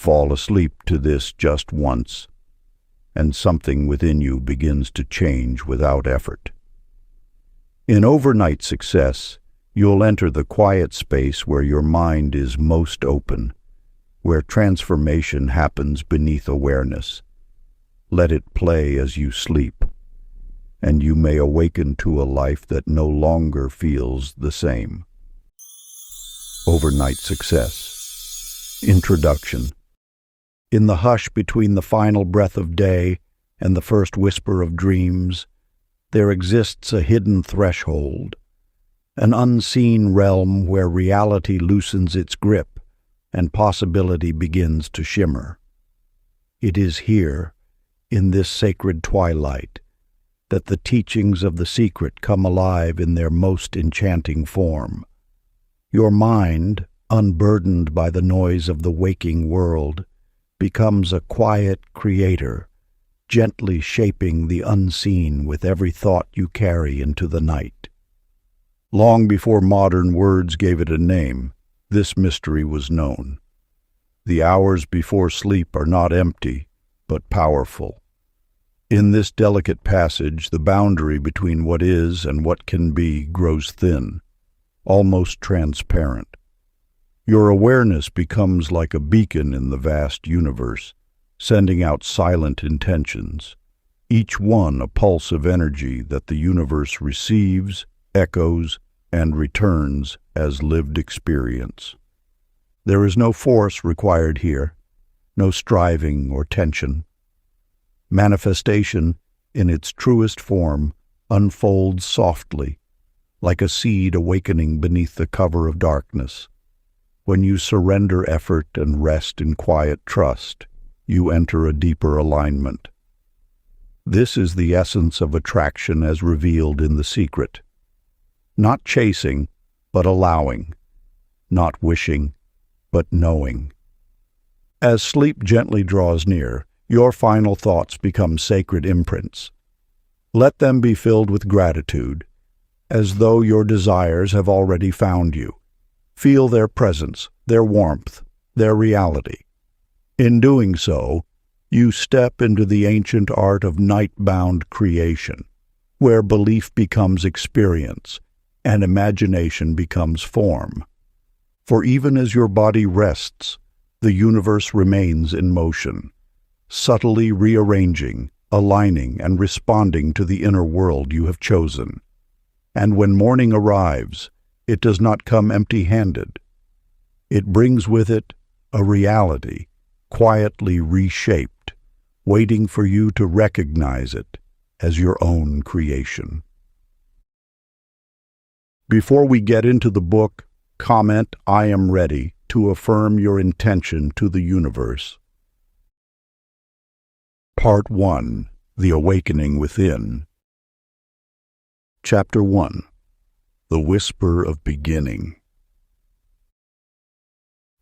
fall asleep to this just once, and something within you begins to change without effort. In overnight success, you'll enter the quiet space where your mind is most open, where transformation happens beneath awareness. Let it play as you sleep, and you may awaken to a life that no longer feels the same. Overnight success. Introduction. In the hush between the final breath of day and the first whisper of dreams, there exists a hidden threshold, an unseen realm where reality loosens its grip and possibility begins to shimmer. It is here, in this sacred twilight, that the teachings of the secret come alive in their most enchanting form. Your mind, unburdened by the noise of the waking world, becomes a quiet creator, gently shaping the unseen with every thought you carry into the night. Long before modern words gave it a name, this mystery was known. The hours before sleep are not empty, but powerful. In this delicate passage, the boundary between what is and what can be grows thin, almost transparent. Your awareness becomes like a beacon in the vast universe, sending out silent intentions, each one a pulse of energy that the universe receives, echoes, and returns as lived experience. There is no force required here, no striving or tension. Manifestation, in its truest form, unfolds softly, like a seed awakening beneath the cover of darkness. When you surrender effort and rest in quiet trust, you enter a deeper alignment. This is the essence of attraction as revealed in The Secret. Not chasing, but allowing. Not wishing, but knowing. As sleep gently draws near, your final thoughts become sacred imprints. Let them be filled with gratitude, as though your desires have already found you. Feel their presence, their warmth, their reality. In doing so, you step into the ancient art of night-bound creation, where belief becomes experience and imagination becomes form. For even as your body rests, the universe remains in motion, subtly rearranging, aligning, and responding to the inner world you have chosen. And when morning arrives, it does not come empty-handed. It brings with it a reality, quietly reshaped, waiting for you to recognize it as your own creation. Before we get into the book, comment "I am ready" to affirm your intention to the universe. Part 1. The Awakening Within. Chapter 1. The Whisper of Beginning.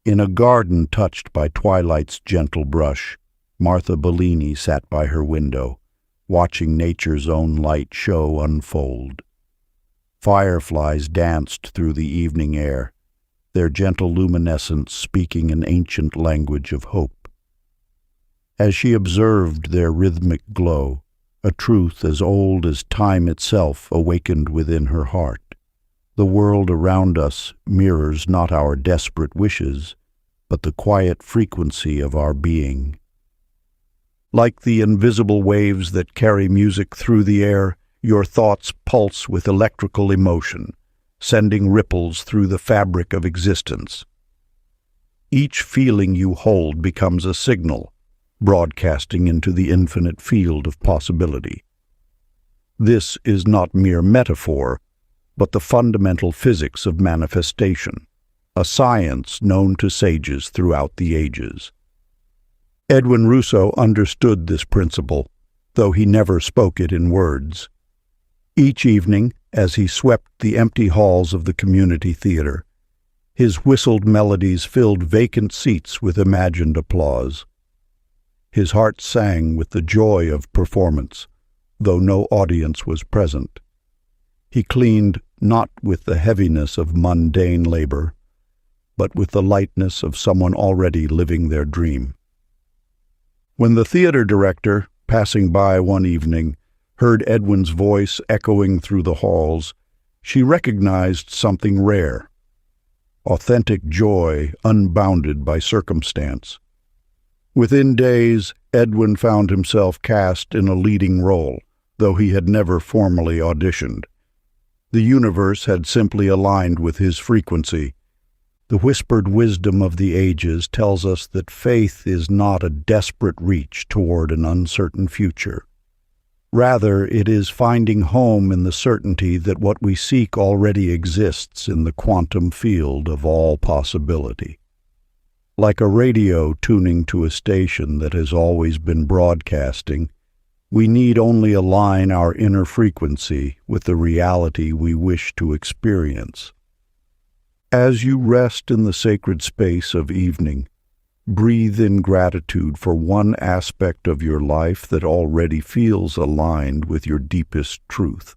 In a garden touched by twilight's gentle brush, Martha Bellini sat by her window, watching nature's own light show unfold. Fireflies danced through the evening air, their gentle luminescence speaking an ancient language of hope. As she observed their rhythmic glow, a truth as old as time itself awakened within her heart. The world around us mirrors not our desperate wishes, but the quiet frequency of our being. Like the invisible waves that carry music through the air, your thoughts pulse with electrical emotion, sending ripples through the fabric of existence. Each feeling you hold becomes a signal, broadcasting into the infinite field of possibility. This is not mere metaphor, but the fundamental physics of manifestation, a science known to sages throughout the ages. Edwin Rousseau understood this principle, though he never spoke it in words. Each evening, as he swept the empty halls of the community theater, his whistled melodies filled vacant seats with imagined applause. His heart sang with the joy of performance, though no audience was present. He cleaned not with the heaviness of mundane labor, but with the lightness of someone already living their dream. When the theater director, passing by one evening, heard Edwin's voice echoing through the halls, she recognized something rare: authentic joy unbounded by circumstance. Within days, Edwin found himself cast in a leading role, though he had never formally auditioned. The universe had simply aligned with his frequency. The whispered wisdom of the ages tells us that faith is not a desperate reach toward an uncertain future. Rather, it is finding home in the certainty that what we seek already exists in the quantum field of all possibility. Like a radio tuning to a station that has always been broadcasting, we need only align our inner frequency with the reality we wish to experience. As you rest in the sacred space of evening, breathe in gratitude for one aspect of your life that already feels aligned with your deepest truth.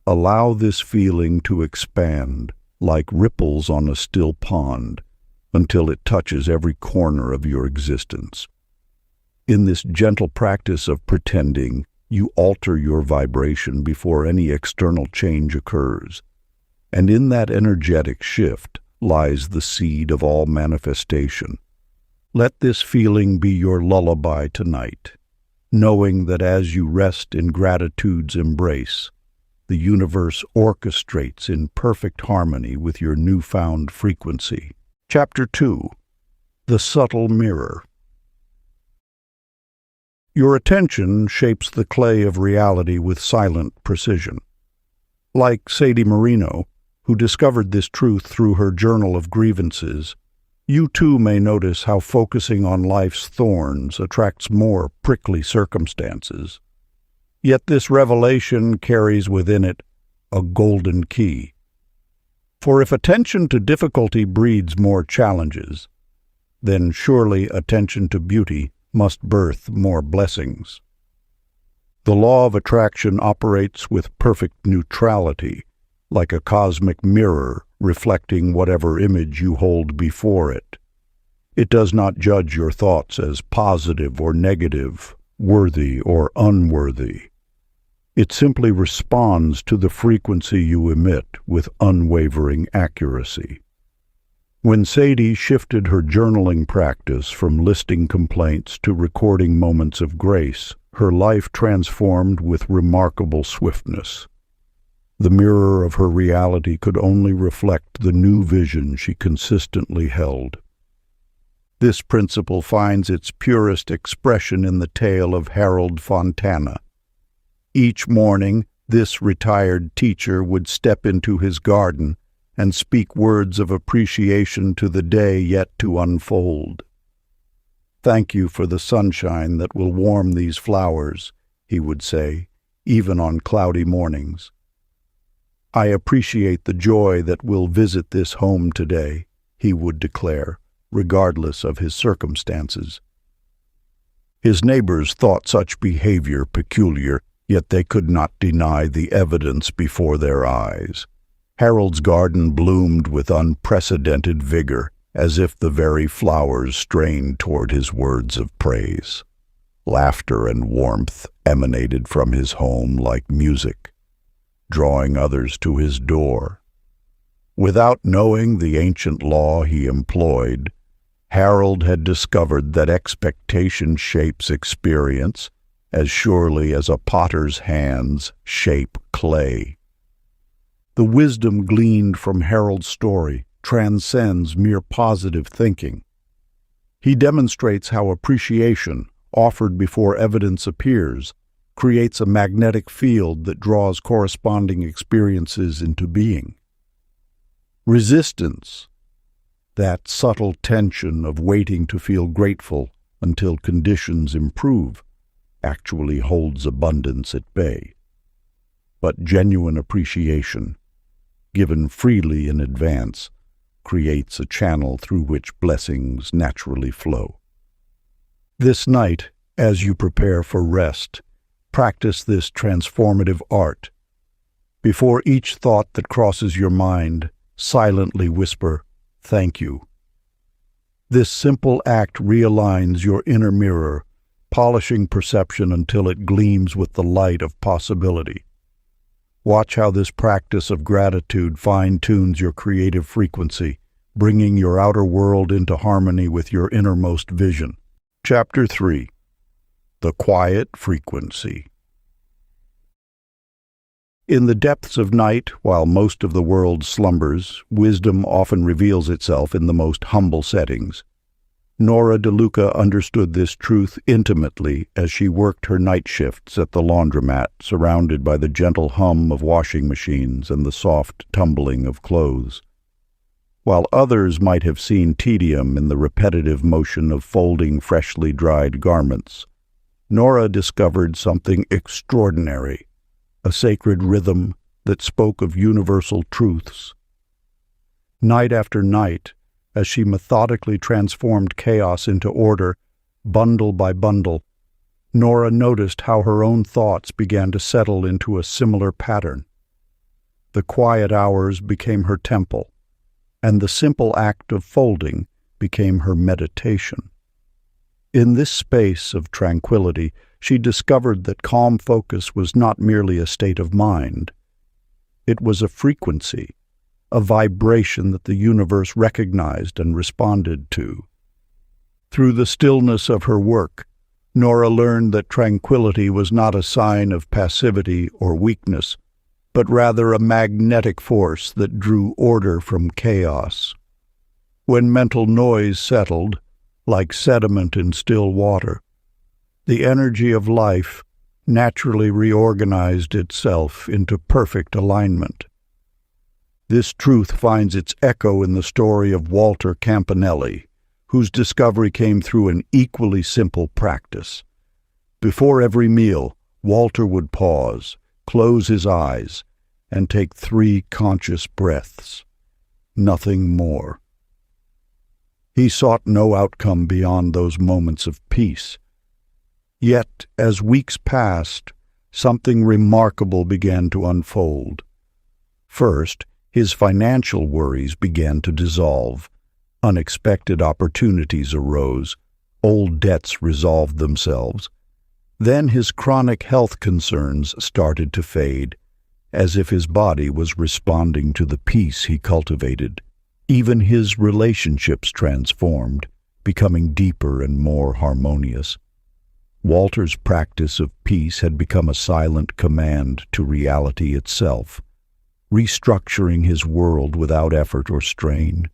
Allow this feeling to expand, like ripples on a still pond, until it touches every corner of your existence. In this gentle practice of pretending, you alter your vibration before any external change occurs. And in that energetic shift lies the seed of all manifestation. Let this feeling be your lullaby tonight, knowing that as you rest in gratitude's embrace, the universe orchestrates in perfect harmony with your newfound frequency. Chapter 2. The Subtle Mirror. Your attention shapes the clay of reality with silent precision. Like Sadie Marino, who discovered this truth through her journal of grievances, you too may notice how focusing on life's thorns attracts more prickly circumstances. Yet this revelation carries within it a golden key. For if attention to difficulty breeds more challenges, then surely attention to beauty must birth more blessings. The law of attraction operates with perfect neutrality, like a cosmic mirror reflecting whatever image you hold before it. It does not judge your thoughts as positive or negative, worthy or unworthy. It simply responds to the frequency you emit with unwavering accuracy. When Sadie shifted her journaling practice from listing complaints to recording moments of grace, her life transformed with remarkable swiftness. The mirror of her reality could only reflect the new vision she consistently held. This principle finds its purest expression in the tale of Harold Fontana. Each morning, this retired teacher would step into his garden and speak words of appreciation to the day yet to unfold. "Thank you for the sunshine that will warm these flowers," he would say, even on cloudy mornings. "I appreciate the joy that will visit this home today," he would declare, regardless of his circumstances. His neighbors thought such behavior peculiar, yet they could not deny the evidence before their eyes. Harold's garden bloomed with unprecedented vigor, as if the very flowers strained toward his words of praise. Laughter and warmth emanated from his home like music, drawing others to his door. Without knowing the ancient law he employed, Harold had discovered that expectation shapes experience as surely as a potter's hands shape clay. The wisdom gleaned from Harold's story transcends mere positive thinking. He demonstrates how appreciation, offered before evidence appears, creates a magnetic field that draws corresponding experiences into being. Resistance, that subtle tension of waiting to feel grateful until conditions improve, actually holds abundance at bay. But genuine appreciation, given freely in advance, creates a channel through which blessings naturally flow. This night, as you prepare for rest, practice this transformative art. Before each thought that crosses your mind, silently whisper, Thank you. This simple act realigns your inner mirror, polishing perception until it gleams with the light of possibility. Watch how this practice of gratitude fine-tunes your creative frequency, bringing your outer world into harmony with your innermost vision. Chapter 3. The Quiet Frequency. In the depths of night, while most of the world slumbers, wisdom often reveals itself in the most humble settings. Nora DeLuca understood this truth intimately as she worked her night shifts at the laundromat, surrounded by the gentle hum of washing machines and the soft tumbling of clothes. While others might have seen tedium in the repetitive motion of folding freshly dried garments, Nora discovered something extraordinary, a sacred rhythm that spoke of universal truths. Night after night, as she methodically transformed chaos into order, bundle by bundle, Nora noticed how her own thoughts began to settle into a similar pattern. The quiet hours became her temple, and the simple act of folding became her meditation. In this space of tranquility, she discovered that calm focus was not merely a state of mind. It was a frequency, a vibration that the universe recognized and responded to. Through the stillness of her work, Nora learned that tranquility was not a sign of passivity or weakness, but rather a magnetic force that drew order from chaos. When mental noise settled, like sediment in still water, the energy of life naturally reorganized itself into perfect alignment. This truth finds its echo in the story of Walter Campanelli, whose discovery came through an equally simple practice. Before every meal, Walter would pause, close his eyes, and take 3 conscious breaths. Nothing more. He sought no outcome beyond those moments of peace. Yet, as weeks passed, something remarkable began to unfold. First, his financial worries began to dissolve. Unexpected opportunities arose. Old debts resolved themselves. Then his chronic health concerns started to fade, as if his body was responding to the peace he cultivated. Even his relationships transformed, becoming deeper and more harmonious. Walter's practice of peace had become a silent command to reality itself, restructuring his world without effort or strain.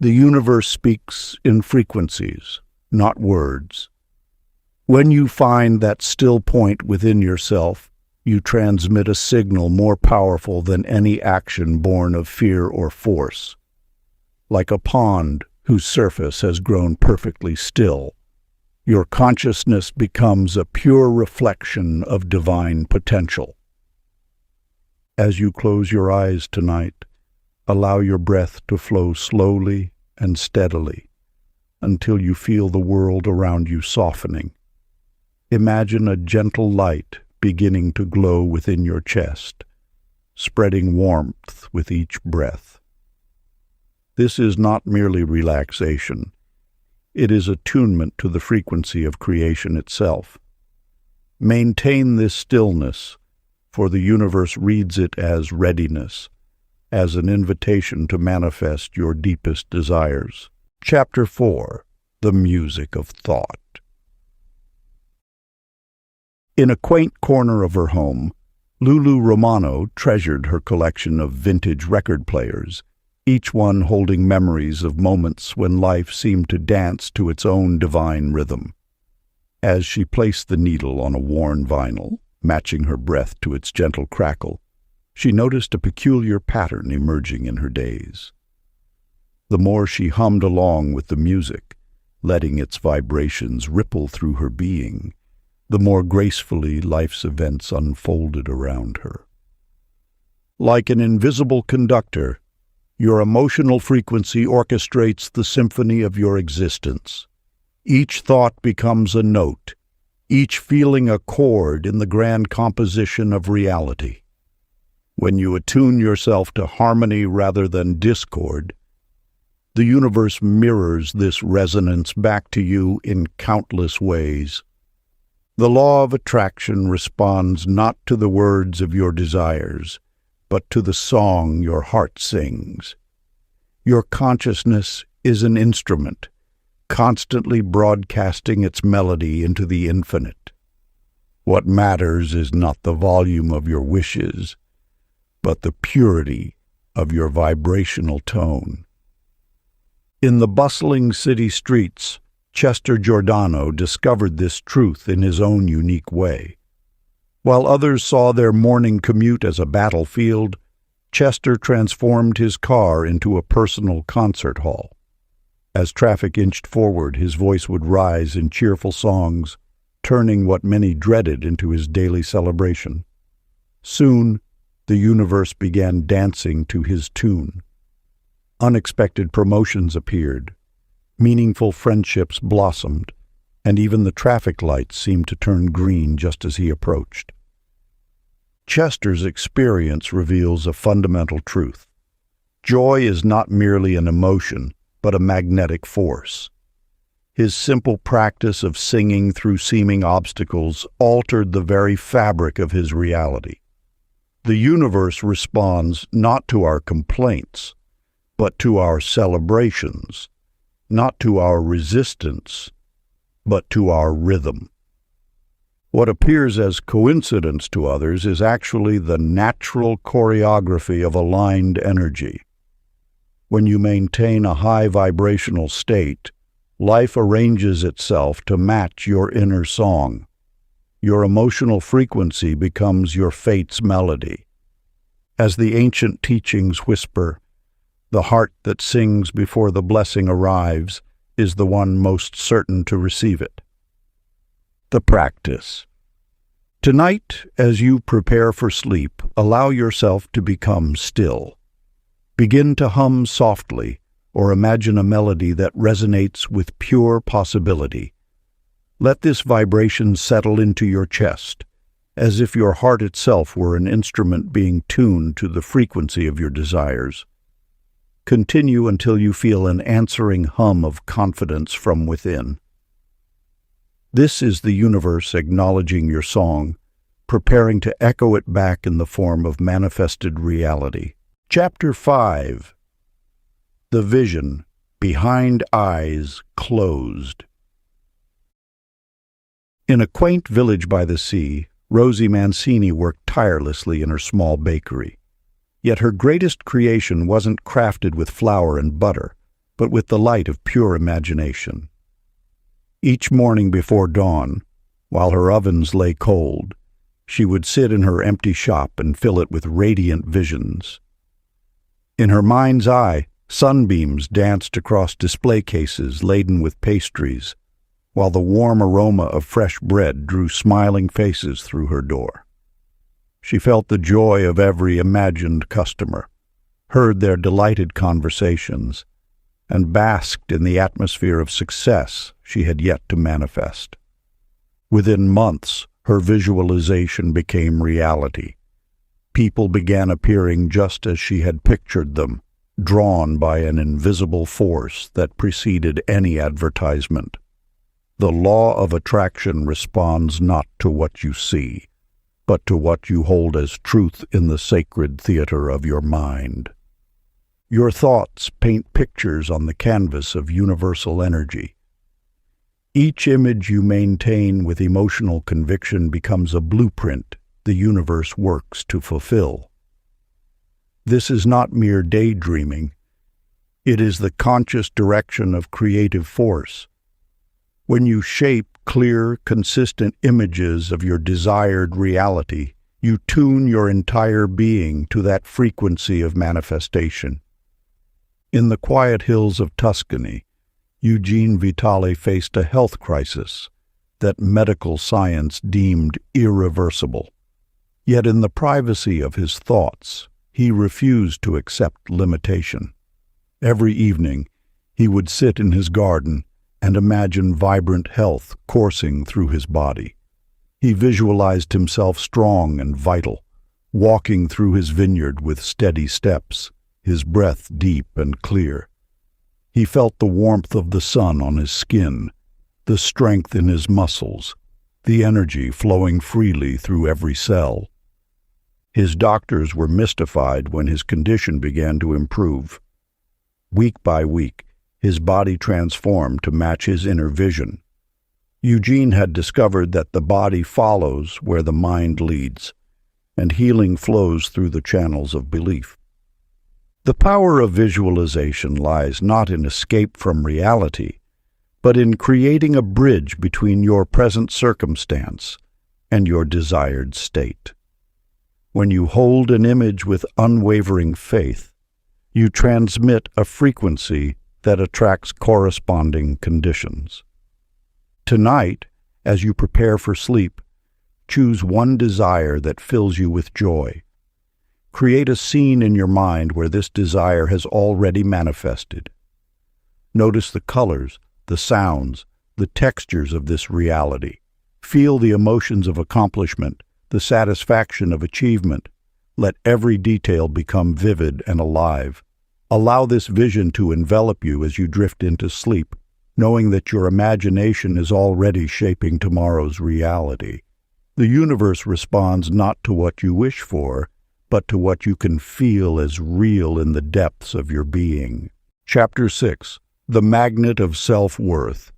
The universe speaks in frequencies, not words. When you find that still point within yourself, you transmit a signal more powerful than any action born of fear or force. Like a pond whose surface has grown perfectly still, your consciousness becomes a pure reflection of divine potential. As you close your eyes tonight, allow your breath to flow slowly and steadily until you feel the world around you softening. Imagine a gentle light beginning to glow within your chest, spreading warmth with each breath. This is not merely relaxation. It is attunement to the frequency of creation itself. Maintain this stillness, for the universe reads it as readiness, as an invitation to manifest your deepest desires. Chapter 4. The Music of Thought. In a quaint corner of her home, Lulu Romano treasured her collection of vintage record players, each one holding memories of moments when life seemed to dance to its own divine rhythm. As she placed the needle on a worn vinyl, matching her breath to its gentle crackle, she noticed a peculiar pattern emerging in her days. The more she hummed along with the music, letting its vibrations ripple through her being, the more gracefully life's events unfolded around her. Like an invisible conductor, your emotional frequency orchestrates the symphony of your existence. Each thought becomes a note, each feeling a chord in the grand composition of reality. When you attune yourself to harmony rather than discord, The universe mirrors this resonance back to you in countless ways. The law of attraction responds not to the words of your desires, but to the song your heart sings. Your consciousness is an instrument, constantly broadcasting its melody into the infinite. What matters is not the volume of your wishes, but the purity of your vibrational tone. In the bustling city streets, Chester Giordano discovered this truth in his own unique way. While others saw their morning commute as a battlefield, Chester transformed his car into a personal concert hall. As traffic inched forward, his voice would rise in cheerful songs, turning what many dreaded into his daily celebration. Soon, the universe began dancing to his tune. Unexpected promotions appeared, meaningful friendships blossomed, and even the traffic lights seemed to turn green just as he approached. Chester's experience reveals a fundamental truth. Joy is not merely an emotion, but a magnetic force. His simple practice of singing through seeming obstacles altered the very fabric of his reality. The universe responds not to our complaints, but to our celebrations, not to our resistance, but to our rhythm. What appears as coincidence to others is actually the natural choreography of aligned energy. When you maintain a high vibrational state, life arranges itself to match your inner song. Your emotional frequency becomes your fate's melody. As the ancient teachings whisper, the heart that sings before the blessing arrives is the one most certain to receive it. The practice. Tonight, as you prepare for sleep, allow yourself to become still. Begin to hum softly or imagine a melody that resonates with pure possibility. Let this vibration settle into your chest, as if your heart itself were an instrument being tuned to the frequency of your desires. Continue until you feel an answering hum of confidence from within. This is the universe acknowledging your song, preparing to echo it back in the form of manifested reality. Chapter 5. The Vision Behind Eyes Closed. In a quaint village by the sea, Rosie Mancini worked tirelessly in her small bakery. Yet her greatest creation wasn't crafted with flour and butter, but with the light of pure imagination. Each morning before dawn, while her ovens lay cold, she would sit in her empty shop and fill it with radiant visions. In her mind's eye, sunbeams danced across display cases laden with pastries, while the warm aroma of fresh bread drew smiling faces through her door. She felt the joy of every imagined customer, heard their delighted conversations, and basked in the atmosphere of success she had yet to manifest. Within months, her visualization became reality. People began appearing just as she had pictured them, drawn by an invisible force that preceded any advertisement. The law of attraction responds not to what you see, but to what you hold as truth in the sacred theater of your mind. Your thoughts paint pictures on the canvas of universal energy. Each image you maintain with emotional conviction becomes a blueprint the universe works to fulfill. This is not mere daydreaming. It is the conscious direction of creative force. When you shape clear, consistent images of your desired reality, you tune your entire being to that frequency of manifestation. In the quiet hills of Tuscany, Eugene Vitale faced a health crisis that medical science deemed irreversible. Yet in the privacy of his thoughts, he refused to accept limitation. Every evening, he would sit in his garden and imagine vibrant health coursing through his body. He visualized himself strong and vital, walking through his vineyard with steady steps, his breath deep and clear. He felt the warmth of the sun on his skin, the strength in his muscles, the energy flowing freely through every cell. His doctors were mystified when his condition began to improve. Week by week, his body transformed to match his inner vision. Eugene had discovered that the body follows where the mind leads, and healing flows through the channels of belief. The power of visualization lies not in escape from reality, but in creating a bridge between your present circumstance and your desired state. When you hold an image with unwavering faith, you transmit a frequency that attracts corresponding conditions. Tonight, as you prepare for sleep, choose one desire that fills you with joy. Create a scene in your mind where this desire has already manifested. Notice the colors, the sounds, the textures of this reality. Feel the emotions of accomplishment, the satisfaction of achievement. Let every detail become vivid and alive. Allow this vision to envelop you as you drift into sleep, knowing that your imagination is already shaping tomorrow's reality. The universe responds not to what you wish for, but to what you can feel as real in the depths of your being. Chapter 6. The Magnet of Self-Worth.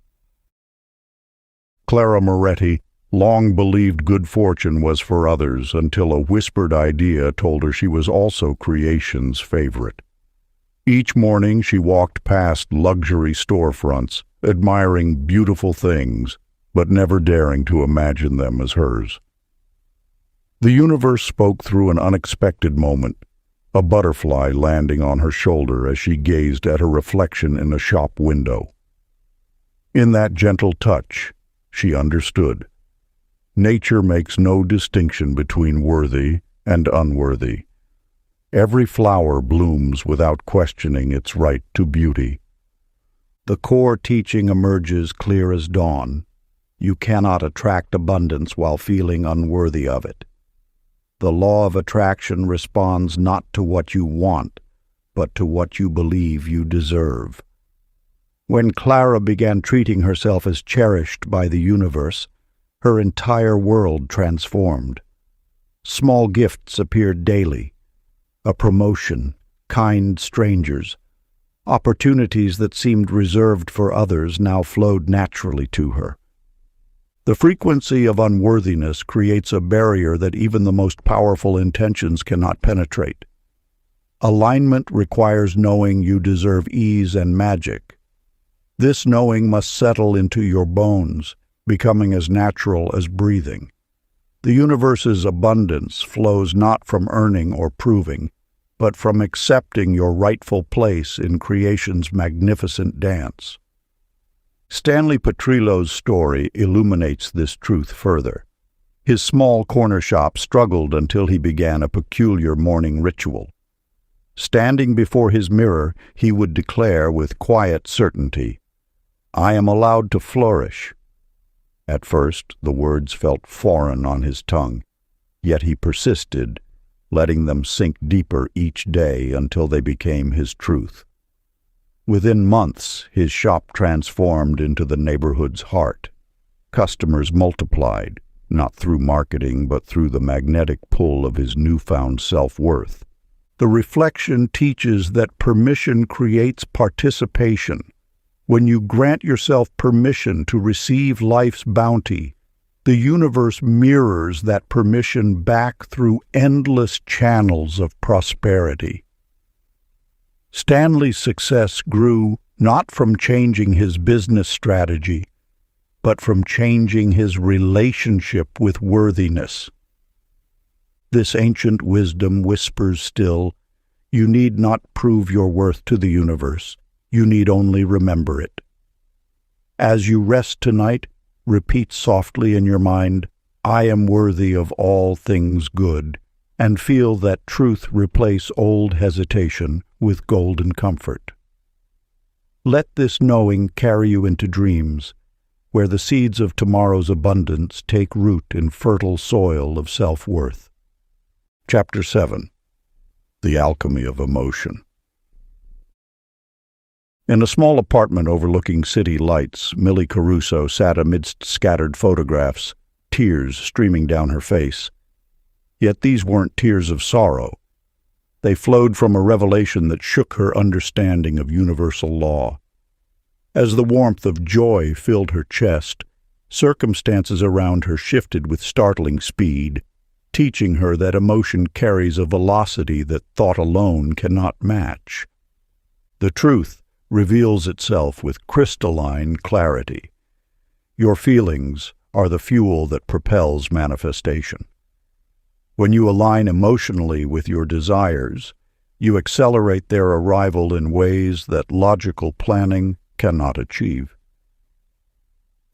Clara Moretti long believed good fortune was for others until a whispered idea told her she was also creation's favorite. Each morning she walked past luxury storefronts, admiring beautiful things, but never daring to imagine them as hers. The universe spoke through an unexpected moment, a butterfly landing on her shoulder as she gazed at her reflection in a shop window. In that gentle touch, she understood. Nature makes no distinction between worthy and unworthy. Every flower blooms without questioning its right to beauty. The core teaching emerges clear as dawn. You cannot attract abundance while feeling unworthy of it. The law of attraction responds not to what you want, but to what you believe you deserve. When Clara began treating herself as cherished by the universe, her entire world transformed. Small gifts appeared daily: a promotion, kind strangers. Opportunities that seemed reserved for others now flowed naturally to her. The frequency of unworthiness creates a barrier that even the most powerful intentions cannot penetrate. Alignment requires knowing you deserve ease and magic. This knowing must settle into your bones, becoming as natural as breathing. The universe's abundance flows not from earning or proving, but from accepting your rightful place in creation's magnificent dance. Stanley Petrillo's story illuminates this truth further. His small corner shop struggled until he began a peculiar morning ritual. Standing before his mirror, he would declare with quiet certainty, "I am allowed to flourish." At first, the words felt foreign on his tongue, yet he persisted, letting them sink deeper each day until they became his truth. Within months, his shop transformed into the neighborhood's heart. Customers multiplied, not through marketing, but through the magnetic pull of his newfound self-worth. The reflection teaches that permission creates participation. When you grant yourself permission to receive life's bounty, the universe mirrors that permission back through endless channels of prosperity. Stanley's success grew not from changing his business strategy, but from changing his relationship with worthiness. This ancient wisdom whispers still, you need not prove your worth to the universe. You need only remember it. As you rest tonight, repeat softly in your mind, "I am worthy of all things good," and feel that truth replace old hesitation with golden comfort. Let this knowing carry you into dreams, where the seeds of tomorrow's abundance take root in fertile soil of self-worth. Chapter 7. The Alchemy of Emotion. In a small apartment overlooking city lights, Millie Caruso sat amidst scattered photographs, tears streaming down her face. Yet these weren't tears of sorrow. They flowed from a revelation that shook her understanding of universal law. As the warmth of joy filled her chest, circumstances around her shifted with startling speed, teaching her that emotion carries a velocity that thought alone cannot match. The truth reveals itself with crystalline clarity. Your feelings are the fuel that propels manifestation. When you align emotionally with your desires, you accelerate their arrival in ways that logical planning cannot achieve.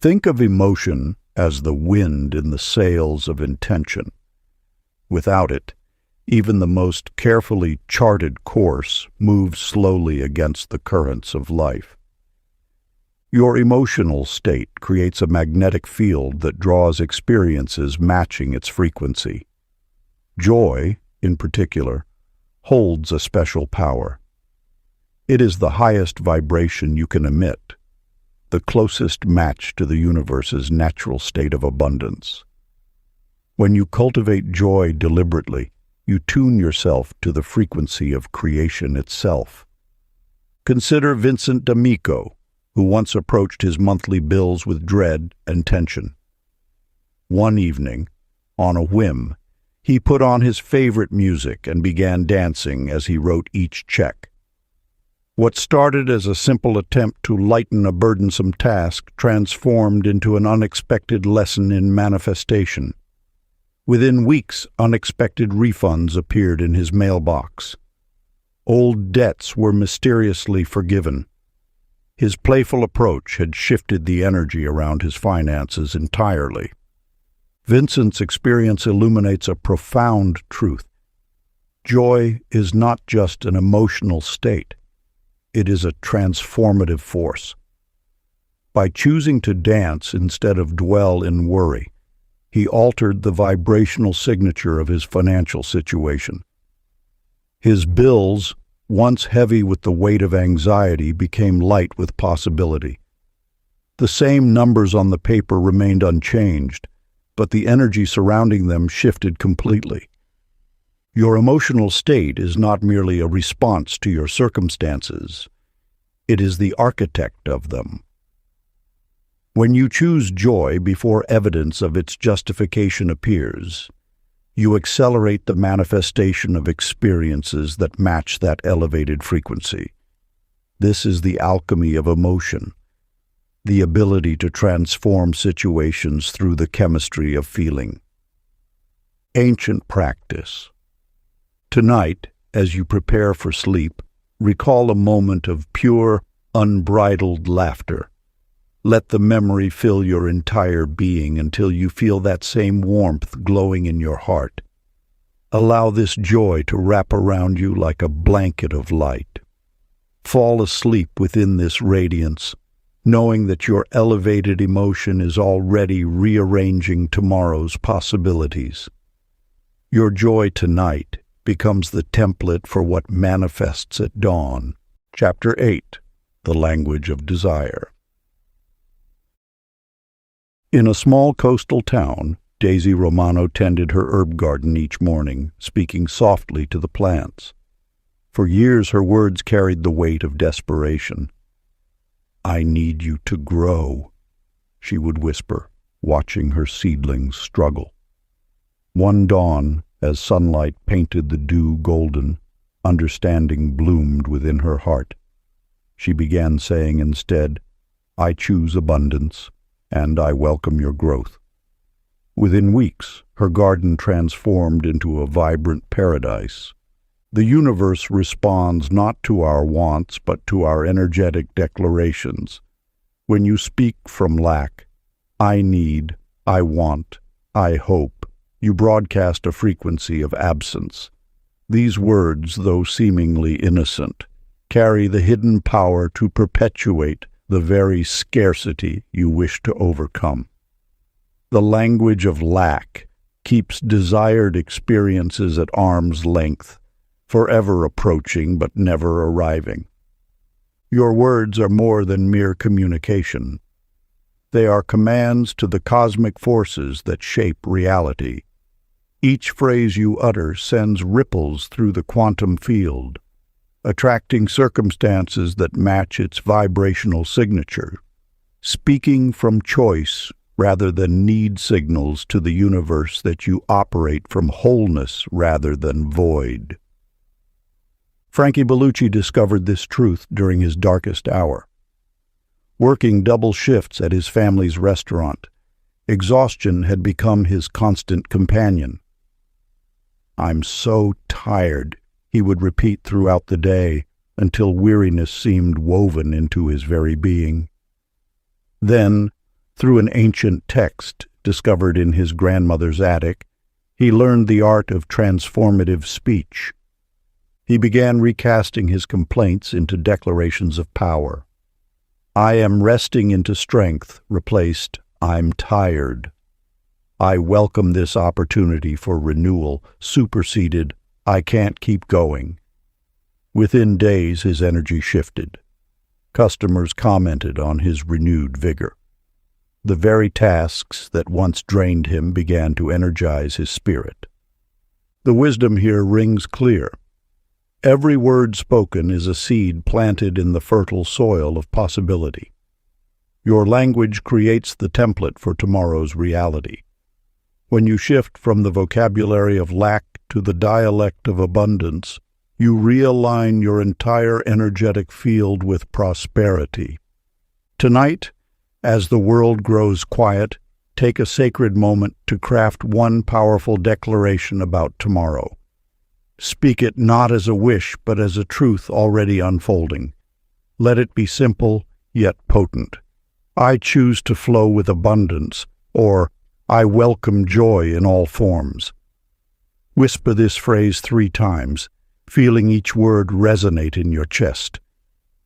Think of emotion as the wind in the sails of intention. Without it, even the most carefully charted course moves slowly against the currents of life. Your emotional state creates a magnetic field that draws experiences matching its frequency. Joy, in particular, holds a special power. It is the highest vibration you can emit, the closest match to the universe's natural state of abundance. When you cultivate joy deliberately, you tune yourself to the frequency of creation itself. Consider Vincent D'Amico, who once approached his monthly bills with dread and tension. One evening, on a whim, he put on his favorite music and began dancing as he wrote each check. What started as a simple attempt to lighten a burdensome task transformed into an unexpected lesson in manifestation. Within weeks, unexpected refunds appeared in his mailbox. Old debts were mysteriously forgiven. His playful approach had shifted the energy around his finances entirely. Vincent's experience illuminates a profound truth. Joy is not just an emotional state. It is a transformative force. By choosing to dance instead of dwell in worry, he altered the vibrational signature of his financial situation. His bills, once heavy with the weight of anxiety, became light with possibility. The same numbers on the paper remained unchanged, but the energy surrounding them shifted completely. Your emotional state is not merely a response to your circumstances. It is the architect of them. When you choose joy before evidence of its justification appears, you accelerate the manifestation of experiences that match that elevated frequency. This is the alchemy of emotion, the ability to transform situations through the chemistry of feeling. Ancient practice. Tonight, as you prepare for sleep, recall a moment of pure, unbridled laughter. Let the memory fill your entire being until you feel that same warmth glowing in your heart. Allow this joy to wrap around you like a blanket of light. Fall asleep within this radiance, knowing that your elevated emotion is already rearranging tomorrow's possibilities. Your joy tonight becomes the template for what manifests at dawn. Chapter 8. The Language of Desire. In a small coastal town, Daisy Romano tended her herb garden each morning, speaking softly to the plants. For years her words carried the weight of desperation. "I need you to grow," she would whisper, watching her seedlings struggle. One dawn, as sunlight painted the dew golden, understanding bloomed within her heart. She began saying instead, "I choose abundance, and I welcome your growth." Within weeks, her garden transformed into a vibrant paradise. The universe responds not to our wants, but to our energetic declarations. When you speak from lack, "I need," "I want," "I hope," you broadcast a frequency of absence. These words, though seemingly innocent, carry the hidden power to perpetuate the very scarcity you wish to overcome. The language of lack keeps desired experiences at arm's length, forever approaching but never arriving. Your words are more than mere communication. They are commands to the cosmic forces that shape reality. Each phrase you utter sends ripples through the quantum field, attracting circumstances that match its vibrational signature. Speaking from choice rather than need signals to the universe that you operate from wholeness rather than void. Frankie Bellucci discovered this truth during his darkest hour. Working double shifts at his family's restaurant, exhaustion had become his constant companion. "I'm so tired," he would repeat throughout the day until weariness seemed woven into his very being. Then, through an ancient text discovered in his grandmother's attic, he learned the art of transformative speech. He began recasting his complaints into declarations of power. "I am resting into strength" replaced "I'm tired." "I welcome this opportunity for renewal" superseded "I can't keep going." Within days, his energy shifted. Customers commented on his renewed vigor. The very tasks that once drained him began to energize his spirit. The wisdom here rings clear. Every word spoken is a seed planted in the fertile soil of possibility. Your language creates the template for tomorrow's reality. When you shift from the vocabulary of lack to the dialect of abundance, you realign your entire energetic field with prosperity. Tonight, as the world grows quiet, take a sacred moment to craft one powerful declaration about tomorrow. Speak it not as a wish, but as a truth already unfolding. Let it be simple, yet potent. "I choose to flow with abundance," or "I welcome joy in all forms." Whisper this phrase 3 times, feeling each word resonate in your chest.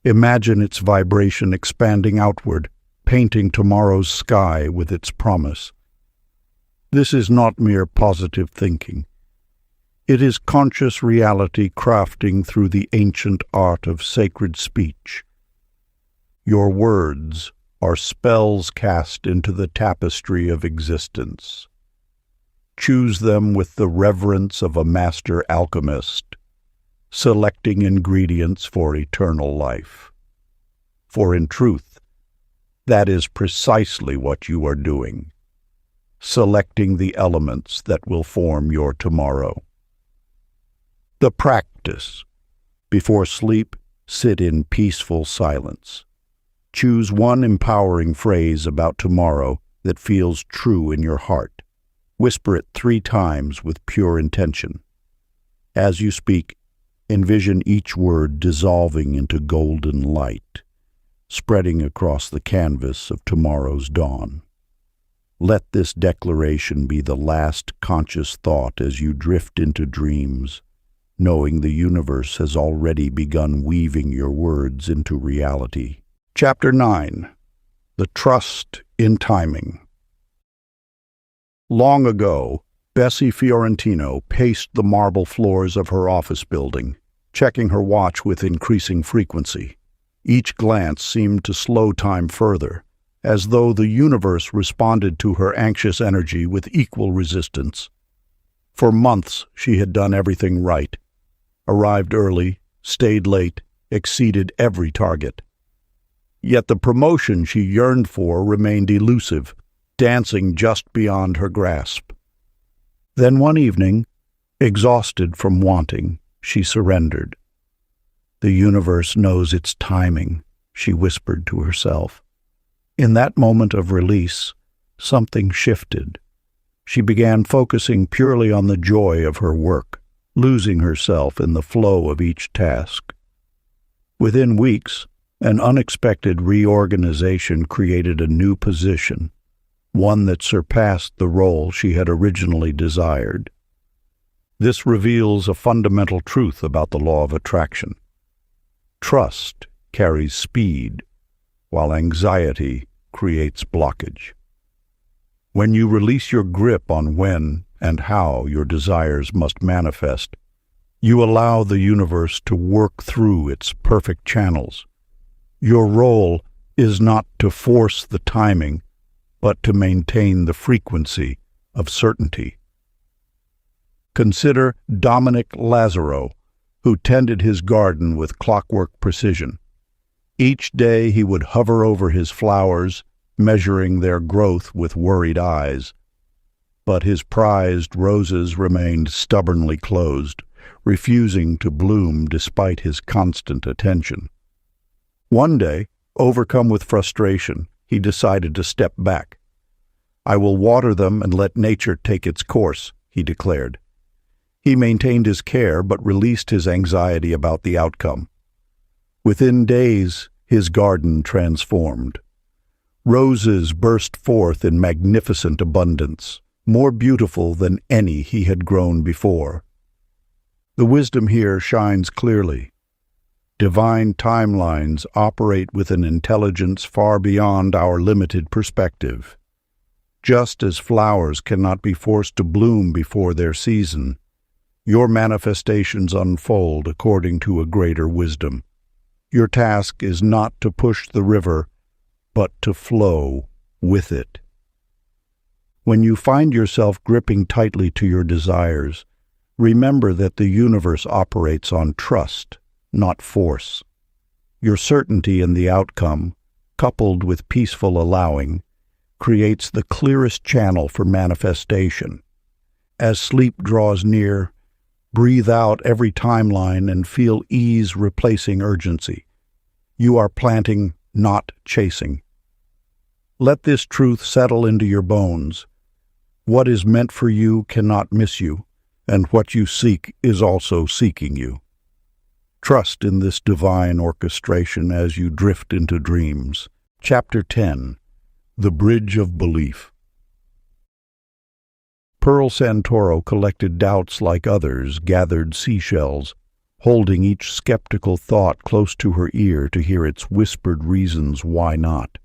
Imagine its vibration expanding outward, painting tomorrow's sky with its promise. This is not mere positive thinking. It is conscious reality crafting through the ancient art of sacred speech. Your words are spells cast into the tapestry of existence. Choose them with the reverence of a master alchemist, selecting ingredients for eternal life. For in truth, that is precisely what you are doing, selecting the elements that will form your tomorrow. The practice. Before sleep, sit in peaceful silence. Choose one empowering phrase about tomorrow that feels true in your heart. Whisper it 3 times with pure intention. As you speak, envision each word dissolving into golden light, spreading across the canvas of tomorrow's dawn. Let this declaration be the last conscious thought as you drift into dreams, knowing the universe has already begun weaving your words into reality. Chapter 9. The Trust in Timing. Long ago, Bessie Fiorentino paced the marble floors of her office building, checking her watch with increasing frequency. Each glance seemed to slow time further, as though the universe responded to her anxious energy with equal resistance. For months, she had done everything right. Arrived early, stayed late, exceeded every target. Yet the promotion she yearned for remained elusive, dancing just beyond her grasp. Then one evening, exhausted from wanting, she surrendered. "The universe knows its timing," she whispered to herself. In that moment of release, something shifted. She began focusing purely on the joy of her work, losing herself in the flow of each task. Within weeks, an unexpected reorganization created a new position, one that surpassed the role she had originally desired. This reveals a fundamental truth about the law of attraction. Trust carries speed, while anxiety creates blockage. When you release your grip on when and how your desires must manifest, you allow the universe to work through its perfect channels. Your role is not to force the timing, but to maintain the frequency of certainty. Consider Dominic Lazaro, who tended his garden with clockwork precision. Each day he would hover over his flowers, measuring their growth with worried eyes. But his prized roses remained stubbornly closed, refusing to bloom despite his constant attention. One day, overcome with frustration, he decided to step back. "I will water them and let nature take its course," he declared. He maintained his care but released his anxiety about the outcome. Within days, his garden transformed. Roses burst forth in magnificent abundance, more beautiful than any he had grown before. The wisdom here shines clearly. Divine timelines operate with an intelligence far beyond our limited perspective. Just as flowers cannot be forced to bloom before their season, your manifestations unfold according to a greater wisdom. Your task is not to push the river, but to flow with it. When you find yourself gripping tightly to your desires, remember that the universe operates on trust, not force. Your certainty in the outcome, coupled with peaceful allowing, creates the clearest channel for manifestation. As sleep draws near, breathe out every timeline and feel ease replacing urgency. You are planting, not chasing. Let this truth settle into your bones. What is meant for you cannot miss you, and what you seek is also seeking you. Trust in this divine orchestration as you drift into dreams. Chapter 10. The Bridge of Belief. Pearl Santoro collected doubts like others, gathered seashells, holding each skeptical thought close to her ear to hear its whispered reasons why not.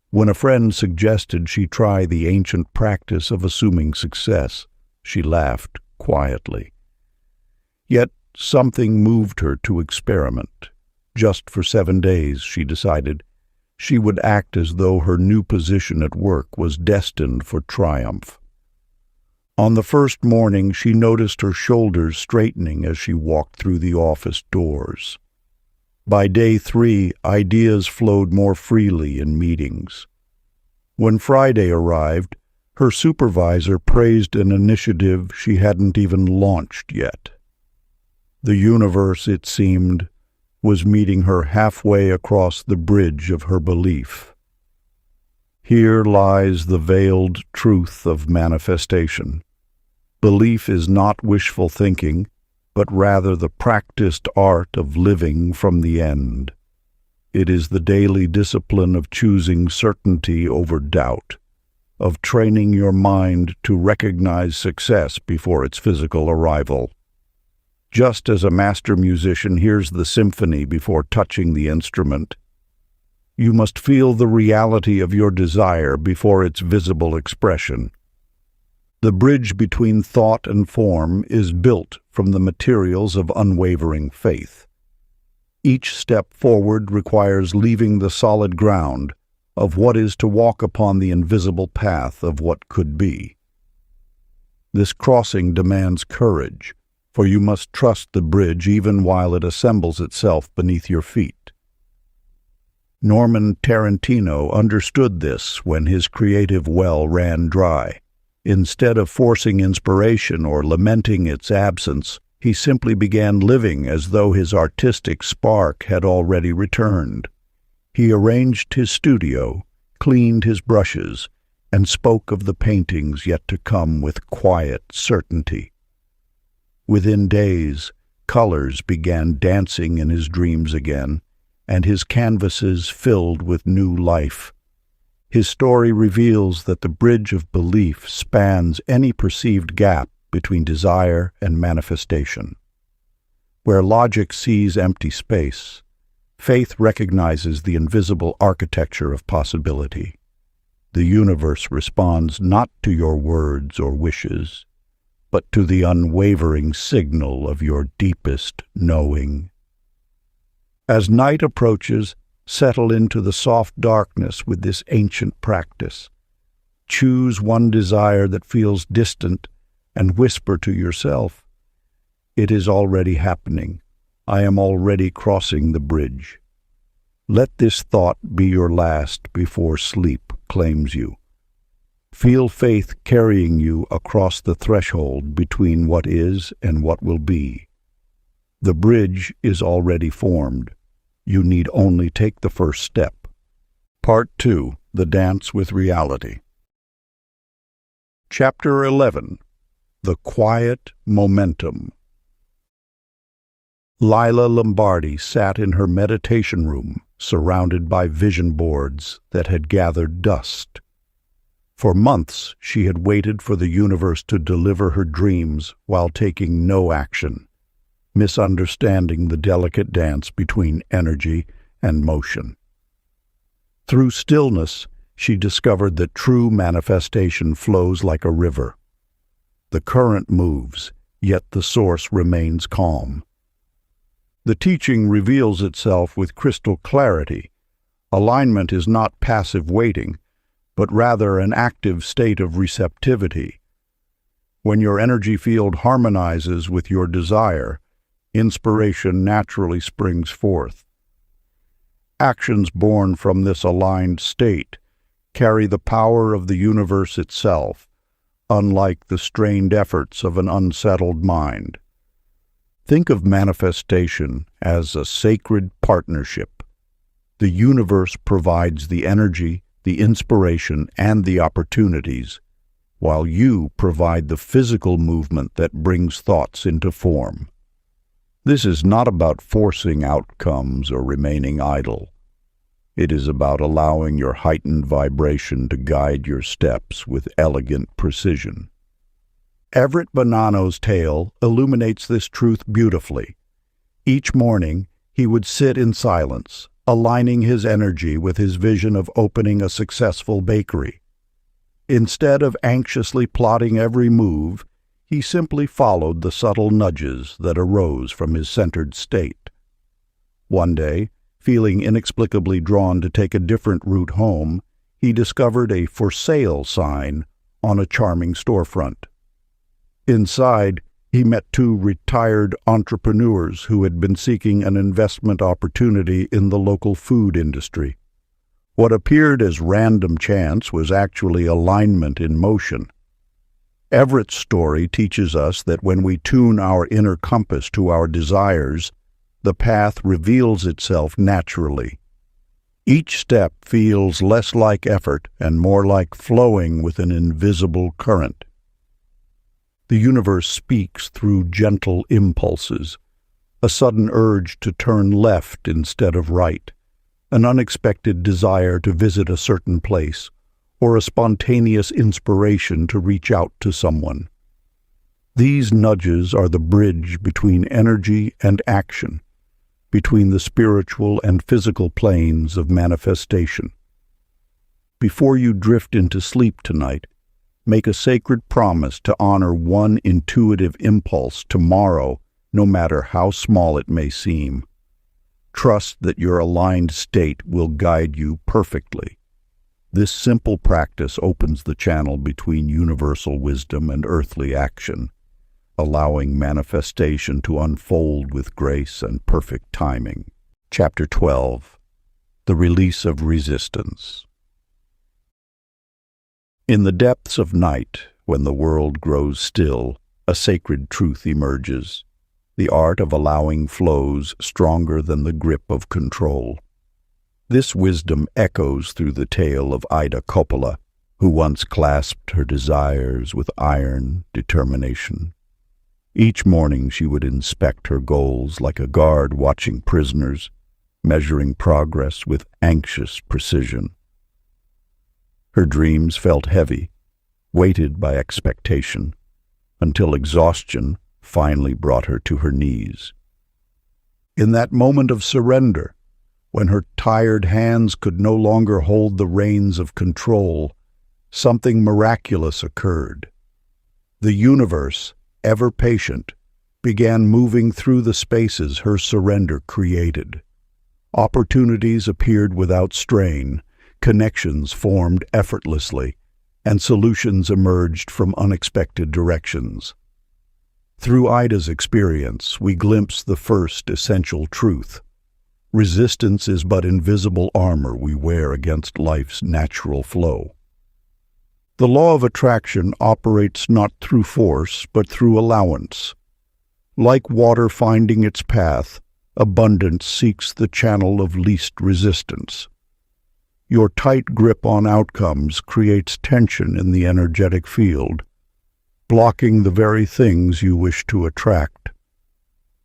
When a friend suggested she try the ancient practice of assuming success, she laughed quietly. Yet something moved her to experiment. Just for 7 days, she decided, she would act as though her new position at work was destined for triumph. On the first morning, she noticed her shoulders straightening as she walked through the office doors. By day 3, ideas flowed more freely in meetings. When Friday arrived, her supervisor praised an initiative she hadn't even launched yet. The universe, it seemed, was meeting her halfway across the bridge of her belief. Here lies the veiled truth of manifestation. Belief is not wishful thinking, but rather the practiced art of living from the end. It is the daily discipline of choosing certainty over doubt, of training your mind to recognize success before its physical arrival. Just as a master musician hears the symphony before touching the instrument, you must feel the reality of your desire before its visible expression. The bridge between thought and form is built from the materials of unwavering faith. Each step forward requires leaving the solid ground of what is to walk upon the invisible path of what could be. This crossing demands courage, for you must trust the bridge even while it assembles itself beneath your feet. Norman Tarantino understood this when his creative well ran dry. Instead of forcing inspiration or lamenting its absence, he simply began living as though his artistic spark had already returned. He arranged his studio, cleaned his brushes, and spoke of the paintings yet to come with quiet certainty. Within days, colors began dancing in his dreams again, and his canvases filled with new life. His story reveals that the bridge of belief spans any perceived gap between desire and manifestation. Where logic sees empty space, faith recognizes the invisible architecture of possibility. The universe responds not to your words or wishes, but to the unwavering signal of your deepest knowing. As night approaches, Settle into the soft darkness with this ancient practice. Choose one desire that feels distant and whisper to yourself, "It is already happening. I am already crossing the bridge." Let this thought be your last before sleep claims you. Feel faith carrying you across the threshold between what is and what will be. The bridge is already formed. You need only take the first step. Part 2. The Dance with Reality. Chapter 11. The Quiet Momentum. Lila Lombardi sat in her meditation room, surrounded by vision boards that had gathered dust. For months she had waited for the universe to deliver her dreams while taking no action, misunderstanding the delicate dance between energy and motion. Through stillness, she discovered that true manifestation flows like a river. The current moves, yet the source remains calm. The teaching reveals itself with crystal clarity. Alignment is not passive waiting, but rather an active state of receptivity. When your energy field harmonizes with your desire, inspiration naturally springs forth. Actions born from this aligned state carry the power of the universe itself, unlike the strained efforts of an unsettled mind. Think of manifestation as a sacred partnership. The universe provides the energy, the inspiration, and the opportunities, while you provide the physical movement that brings thoughts into form. This is not about forcing outcomes or remaining idle. It is about allowing your heightened vibration to guide your steps with elegant precision. Everett Bonanno's tale illuminates this truth beautifully. Each morning, he would sit in silence, aligning his energy with his vision of opening a successful bakery. Instead of anxiously plotting every move, he simply followed the subtle nudges that arose from his centered state. One day, feeling inexplicably drawn to take a different route home, he discovered a "for sale" sign on a charming storefront. Inside, he met two retired entrepreneurs who had been seeking an investment opportunity in the local food industry. What appeared as random chance was actually alignment in motion. Everett's story teaches us that when we tune our inner compass to our desires, the path reveals itself naturally. Each step feels less like effort and more like flowing with an invisible current. The universe speaks through gentle impulses, a sudden urge to turn left instead of right, an unexpected desire to visit a certain place, or a spontaneous inspiration to reach out to someone. These nudges are the bridge between energy and action, between the spiritual and physical planes of manifestation. Before you drift into sleep tonight, make a sacred promise to honor one intuitive impulse tomorrow, no matter how small it may seem. Trust that your aligned state will guide you perfectly. This simple practice opens the channel between universal wisdom and earthly action, allowing manifestation to unfold with grace and perfect timing. Chapter 12. The Release of Resistance. In the depths of night, when the world grows still, a sacred truth emerges. The art of allowing flows stronger than the grip of control. This wisdom echoes through the tale of Ida Coppola, who once clasped her desires with iron determination. Each morning she would inspect her goals like a guard watching prisoners, measuring progress with anxious precision. Her dreams felt heavy, weighted by expectation, until exhaustion finally brought her to her knees. In that moment of surrender, when her tired hands could no longer hold the reins of control, something miraculous occurred. The universe, ever patient, began moving through the spaces her surrender created. Opportunities appeared without strain, connections formed effortlessly, and solutions emerged from unexpected directions. Through Ida's experience, we glimpse the first essential truth. Resistance is but invisible armor we wear against life's natural flow. The law of attraction operates not through force, but through allowance. Like water finding its path, abundance seeks the channel of least resistance. Your tight grip on outcomes creates tension in the energetic field, blocking the very things you wish to attract.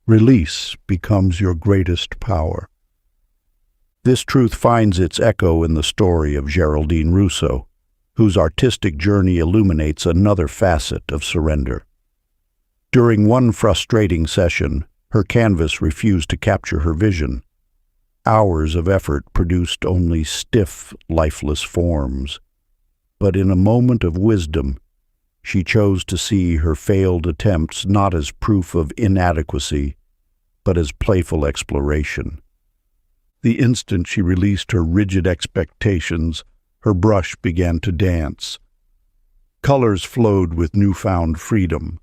Release becomes your greatest power. This truth finds its echo in the story of Geraldine Rousseau, whose artistic journey illuminates another facet of surrender. During one frustrating session, her canvas refused to capture her vision. Hours of effort produced only stiff, lifeless forms. But in a moment of wisdom, she chose to see her failed attempts not as proof of inadequacy, but as playful exploration. The instant she released her rigid expectations, her brush began to dance. Colors flowed with newfound freedom.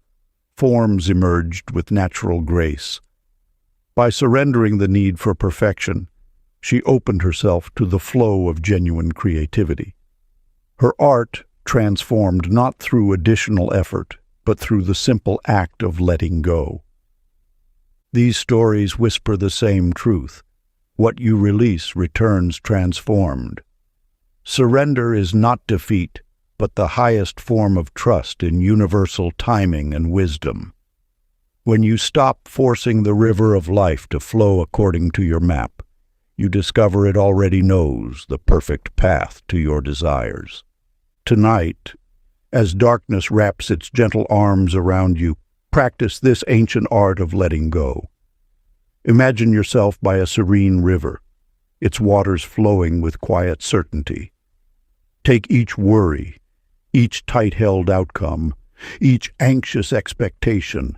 Forms emerged with natural grace. By surrendering the need for perfection, she opened herself to the flow of genuine creativity. Her art transformed not through additional effort, but through the simple act of letting go. These stories whisper the same truth. What you release returns transformed. Surrender is not defeat, but the highest form of trust in universal timing and wisdom. When you stop forcing the river of life to flow according to your map, you discover it already knows the perfect path to your desires. Tonight, as darkness wraps its gentle arms around you, practice this ancient art of letting go. Imagine yourself by a serene river, its waters flowing with quiet certainty. Take each worry, each tight-held outcome, each anxious expectation,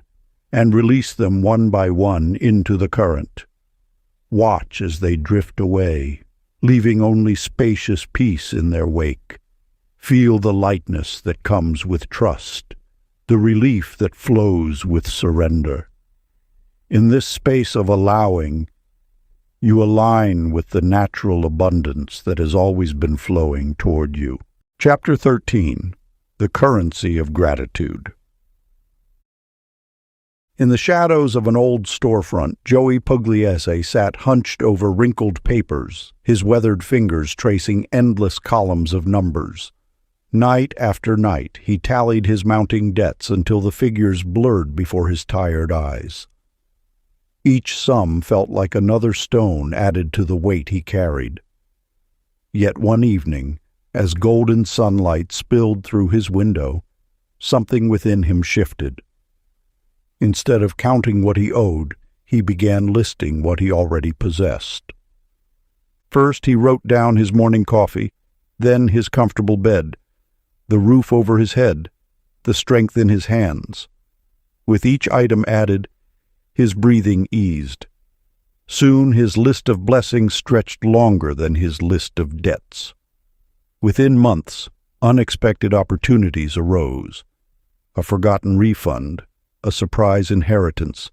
and release them one by one into the current. Watch as they drift away, leaving only spacious peace in their wake. Feel the lightness that comes with trust, the relief that flows with surrender. In this space of allowing, you align with the natural abundance that has always been flowing toward you. Chapter 13. The Currency of Gratitude. In the shadows of an old storefront, Joey Pugliese sat hunched over wrinkled papers, his weathered fingers tracing endless columns of numbers. Night after night, he tallied his mounting debts until the figures blurred before his tired eyes. Each sum felt like another stone added to the weight he carried. Yet one evening, as golden sunlight spilled through his window, something within him shifted. Instead of counting what he owed, he began listing what he already possessed. First, he wrote down his morning coffee, then his comfortable bed, the roof over his head, the strength in his hands. With each item added, his breathing eased. Soon his list of blessings stretched longer than his list of debts. Within months, unexpected opportunities arose. A forgotten refund, a surprise inheritance,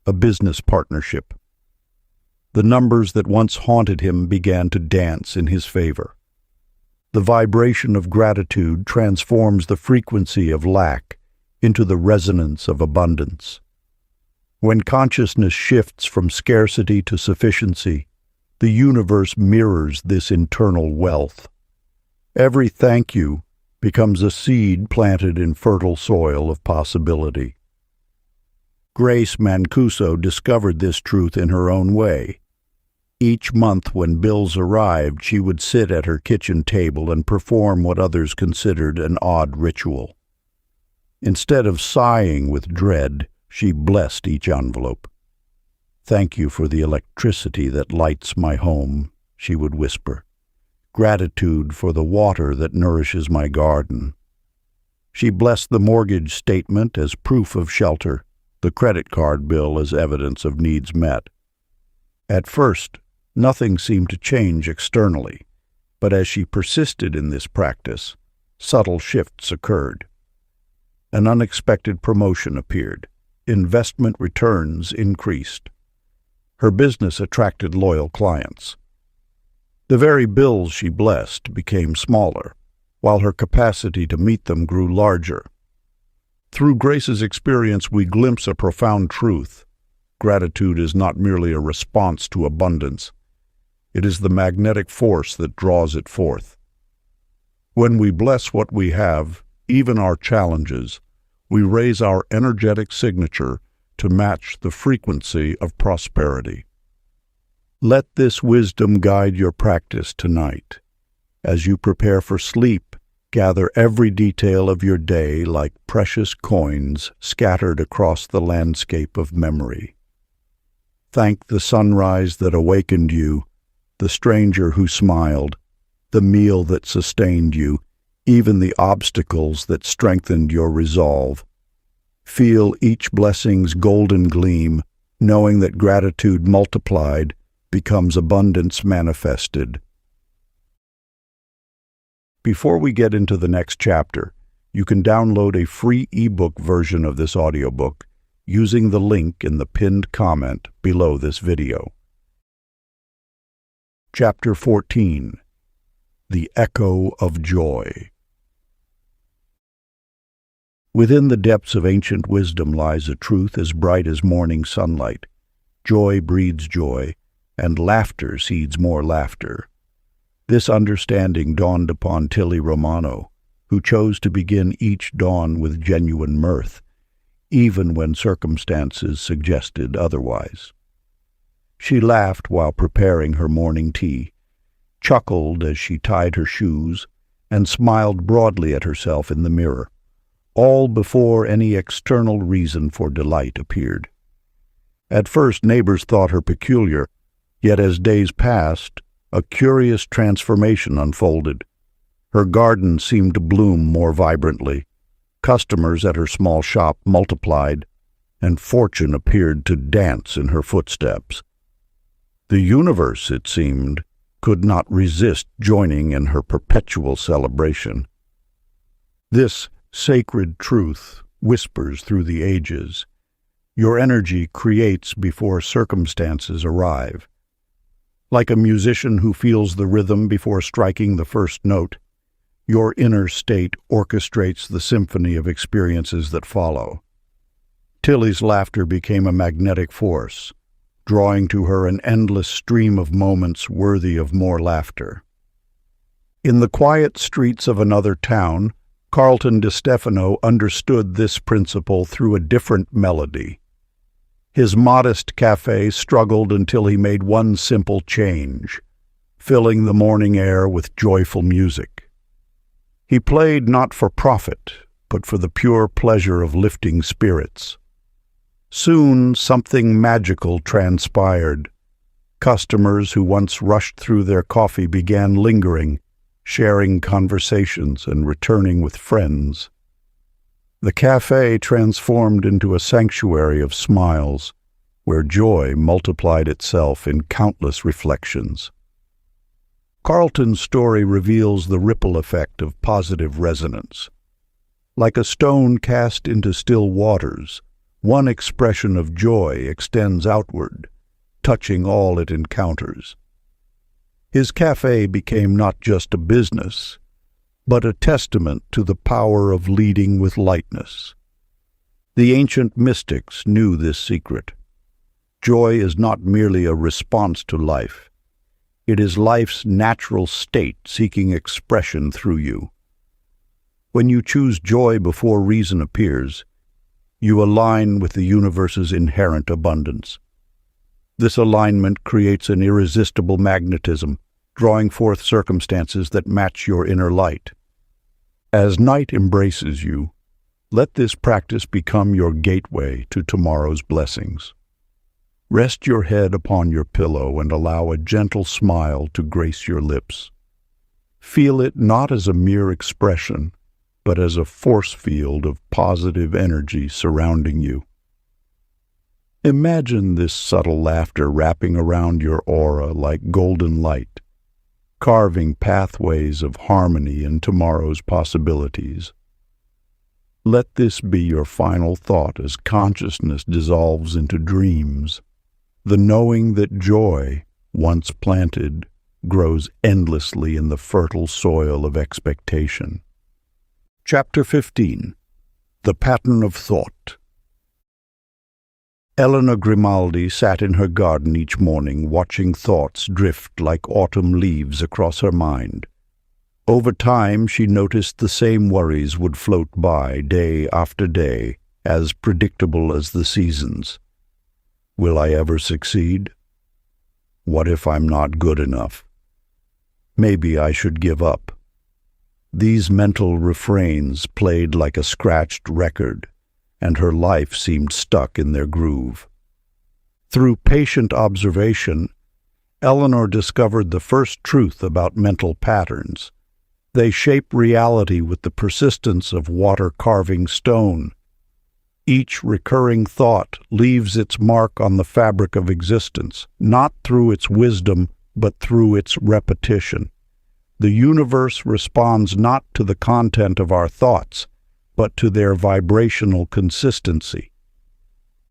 a business partnership. The numbers that once haunted him began to dance in his favor. The vibration of gratitude transforms the frequency of lack into the resonance of abundance. When consciousness shifts from scarcity to sufficiency, the universe mirrors this internal wealth. Every thank you becomes a seed planted in fertile soil of possibility. Grace Mancuso discovered this truth in her own way. Each month when bills arrived, she would sit at her kitchen table and perform what others considered an odd ritual. Instead of sighing with dread, she blessed each envelope. "Thank you for the electricity that lights my home," she would whisper. "Gratitude for the water that nourishes my garden." She blessed the mortgage statement as proof of shelter, the credit card bill as evidence of needs met. At first, Nothing seemed to change externally, but as she persisted in this practice, subtle shifts occurred. An unexpected promotion appeared. Investment returns increased. Her business attracted loyal clients. The very bills she blessed became smaller, while her capacity to meet them grew larger. Through Grace's experience, we glimpse a profound truth. Gratitude is not merely a response to abundance. It is the magnetic force that draws it forth. When we bless what we have, even our challenges, we raise our energetic signature to match the frequency of prosperity. Let this wisdom guide your practice tonight. As you prepare for sleep, gather every detail of your day like precious coins scattered across the landscape of memory. Thank the sunrise that awakened you, the stranger who smiled, the meal that sustained you, even the obstacles that strengthened your resolve. Feel each blessing's golden gleam, knowing that gratitude multiplied becomes abundance manifested. Before we get into the next chapter, you can download a free ebook version of this audiobook using the link in the pinned comment below this video. Chapter 14. The Echo of Joy. Within the depths of ancient wisdom lies a truth as bright as morning sunlight. Joy breeds joy, and laughter seeds more laughter. This understanding dawned upon Tilly Romano, who chose to begin each dawn with genuine mirth, even when circumstances suggested otherwise. She laughed while preparing her morning tea, chuckled as she tied her shoes, and smiled broadly at herself in the mirror, all before any external reason for delight appeared. At first neighbors thought her peculiar, yet as days passed, a curious transformation unfolded. Her garden seemed to bloom more vibrantly, customers at her small shop multiplied, and fortune appeared to dance in her footsteps. The universe, it seemed, could not resist joining in her perpetual celebration. This sacred truth whispers through the ages. Your energy creates before circumstances arrive. Like a musician who feels the rhythm before striking the first note, your inner state orchestrates the symphony of experiences that follow. Tilly's laughter became a magnetic force, drawing to her an endless stream of moments worthy of more laughter. In the quiet streets of another town, Carlton DeStefano understood this principle through a different melody. His modest cafe struggled until he made one simple change, filling the morning air with joyful music. He played not for profit, but for the pure pleasure of lifting spirits. Soon something magical transpired. Customers who once rushed through their coffee began lingering, sharing conversations and returning with friends. The cafe transformed into a sanctuary of smiles, where joy multiplied itself in countless reflections. Carlton's story reveals the ripple effect of positive resonance. Like a stone cast into still waters, one expression of joy extends outward, touching all it encounters. His cafe became not just a business, but a testament to the power of leading with lightness. The ancient mystics knew this secret. Joy is not merely a response to life. It is life's natural state seeking expression through you. When you choose joy before reason appears, you align with the universe's inherent abundance. This alignment creates an irresistible magnetism, drawing forth circumstances that match your inner light. As night embraces you, let this practice become your gateway to tomorrow's blessings. Rest your head upon your pillow and allow a gentle smile to grace your lips. Feel it not as a mere expression, but as a force field of positive energy surrounding you. Imagine this subtle laughter wrapping around your aura like golden light, carving pathways of harmony in tomorrow's possibilities. Let this be your final thought as consciousness dissolves into dreams, the knowing that joy, once planted, grows endlessly in the fertile soil of expectation. Chapter 15. The Pattern of Thought. Elena Grimaldi sat in her garden each morning watching thoughts drift like autumn leaves across her mind. Over time, she noticed the same worries would float by day after day, as predictable as the seasons. Will I ever succeed? What if I'm not good enough? Maybe I should give up. These mental refrains played like a scratched record, and her life seemed stuck in their groove. Through patient observation, Eleanor discovered the first truth about mental patterns. They shape reality with the persistence of water carving stone. Each recurring thought leaves its mark on the fabric of existence, not through its wisdom, but through its repetition. The universe responds not to the content of our thoughts, but to their vibrational consistency.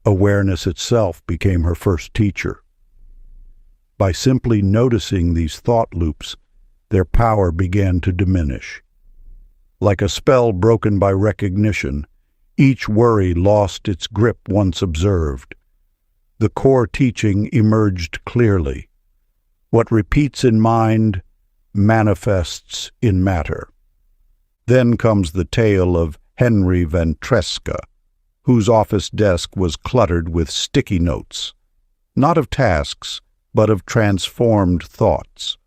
Awareness itself became her first teacher. By simply noticing these thought loops, their power began to diminish. Like a spell broken by recognition, each worry lost its grip once observed. The core teaching emerged clearly. What repeats in mind manifests in matter. Then comes the tale of Henry Van Treska, whose office desk was cluttered with sticky notes, not of tasks, but of transformed thoughts.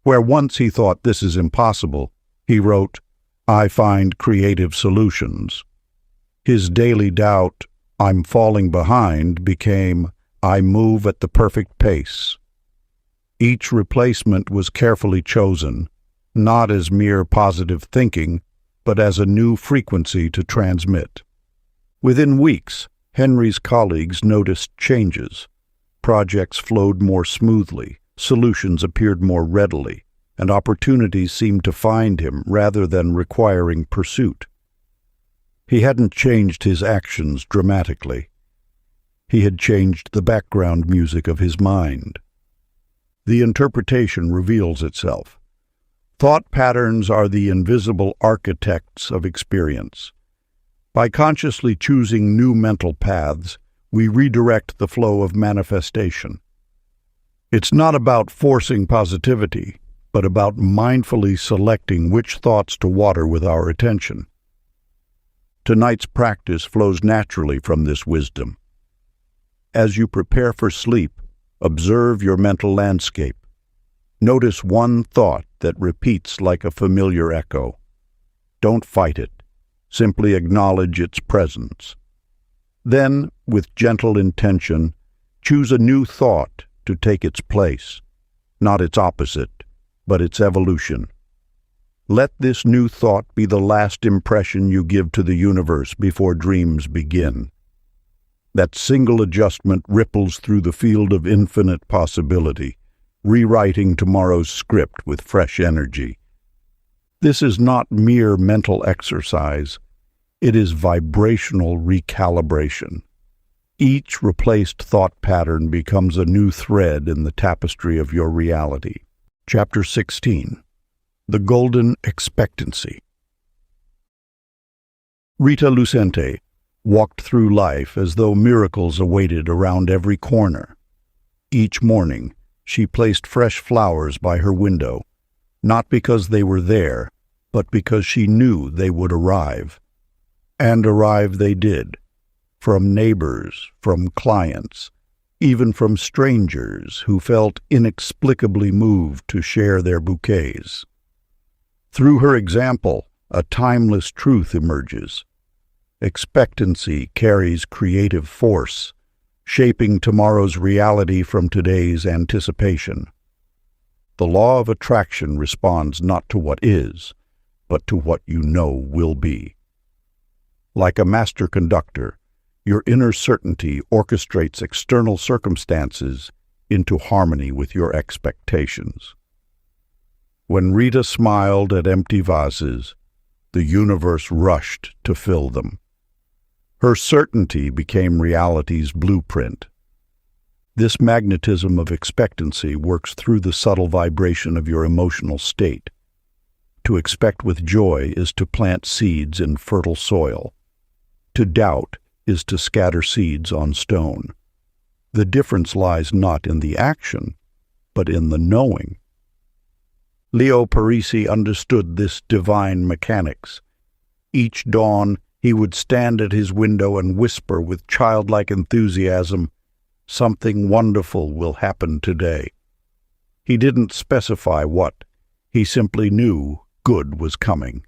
Where once he thought this is impossible, he wrote, I find creative solutions. His daily doubt, I'm falling behind, became, I move at the perfect pace. Each replacement was carefully chosen, not as mere positive thinking, but as a new frequency to transmit. Within weeks, Henry's colleagues noticed changes. Projects flowed more smoothly, solutions appeared more readily, and opportunities seemed to find him rather than requiring pursuit. He hadn't changed his actions dramatically. He had changed the background music of his mind. The interpretation reveals itself. Thought patterns are the invisible architects of experience. By consciously choosing new mental paths, we redirect the flow of manifestation. It's not about forcing positivity, but about mindfully selecting which thoughts to water with our attention. Tonight's practice flows naturally from this wisdom. As you prepare for sleep, observe your mental landscape. Notice one thought that repeats like a familiar echo. Don't fight it. Simply acknowledge its presence. Then, with gentle intention, choose a new thought to take its place, not its opposite, but its evolution. Let this new thought be the last impression you give to the universe before dreams begin. That single adjustment ripples through the field of infinite possibility, rewriting tomorrow's script with fresh energy. This is not mere mental exercise. It is vibrational recalibration. Each replaced thought pattern becomes a new thread in the tapestry of your reality. Chapter 16. The Golden Expectancy. Rita Lucente walked through life as though miracles awaited around every corner. Each morning, she placed fresh flowers by her window, not because they were there, but because she knew they would arrive. And arrive they did, from neighbors, from clients, even from strangers who felt inexplicably moved to share their bouquets. Through her example, a timeless truth emerges. Expectancy carries creative force, shaping tomorrow's reality from today's anticipation. The law of attraction responds not to what is, but to what you know will be. Like a master conductor, Your inner certainty orchestrates external circumstances into harmony with your expectations. When Rita smiled at empty vases, the universe rushed to fill them. Her certainty became reality's blueprint. This magnetism of expectancy works through the subtle vibration of your emotional state. To expect with joy is to plant seeds in fertile soil. To doubt is to scatter seeds on stone. The difference lies not in the action, but in the knowing. Leo Parisi understood this divine mechanics. Each dawn, he would stand at his window and whisper with childlike enthusiasm, "Something wonderful will happen today." He didn't specify what. He simply knew good was coming.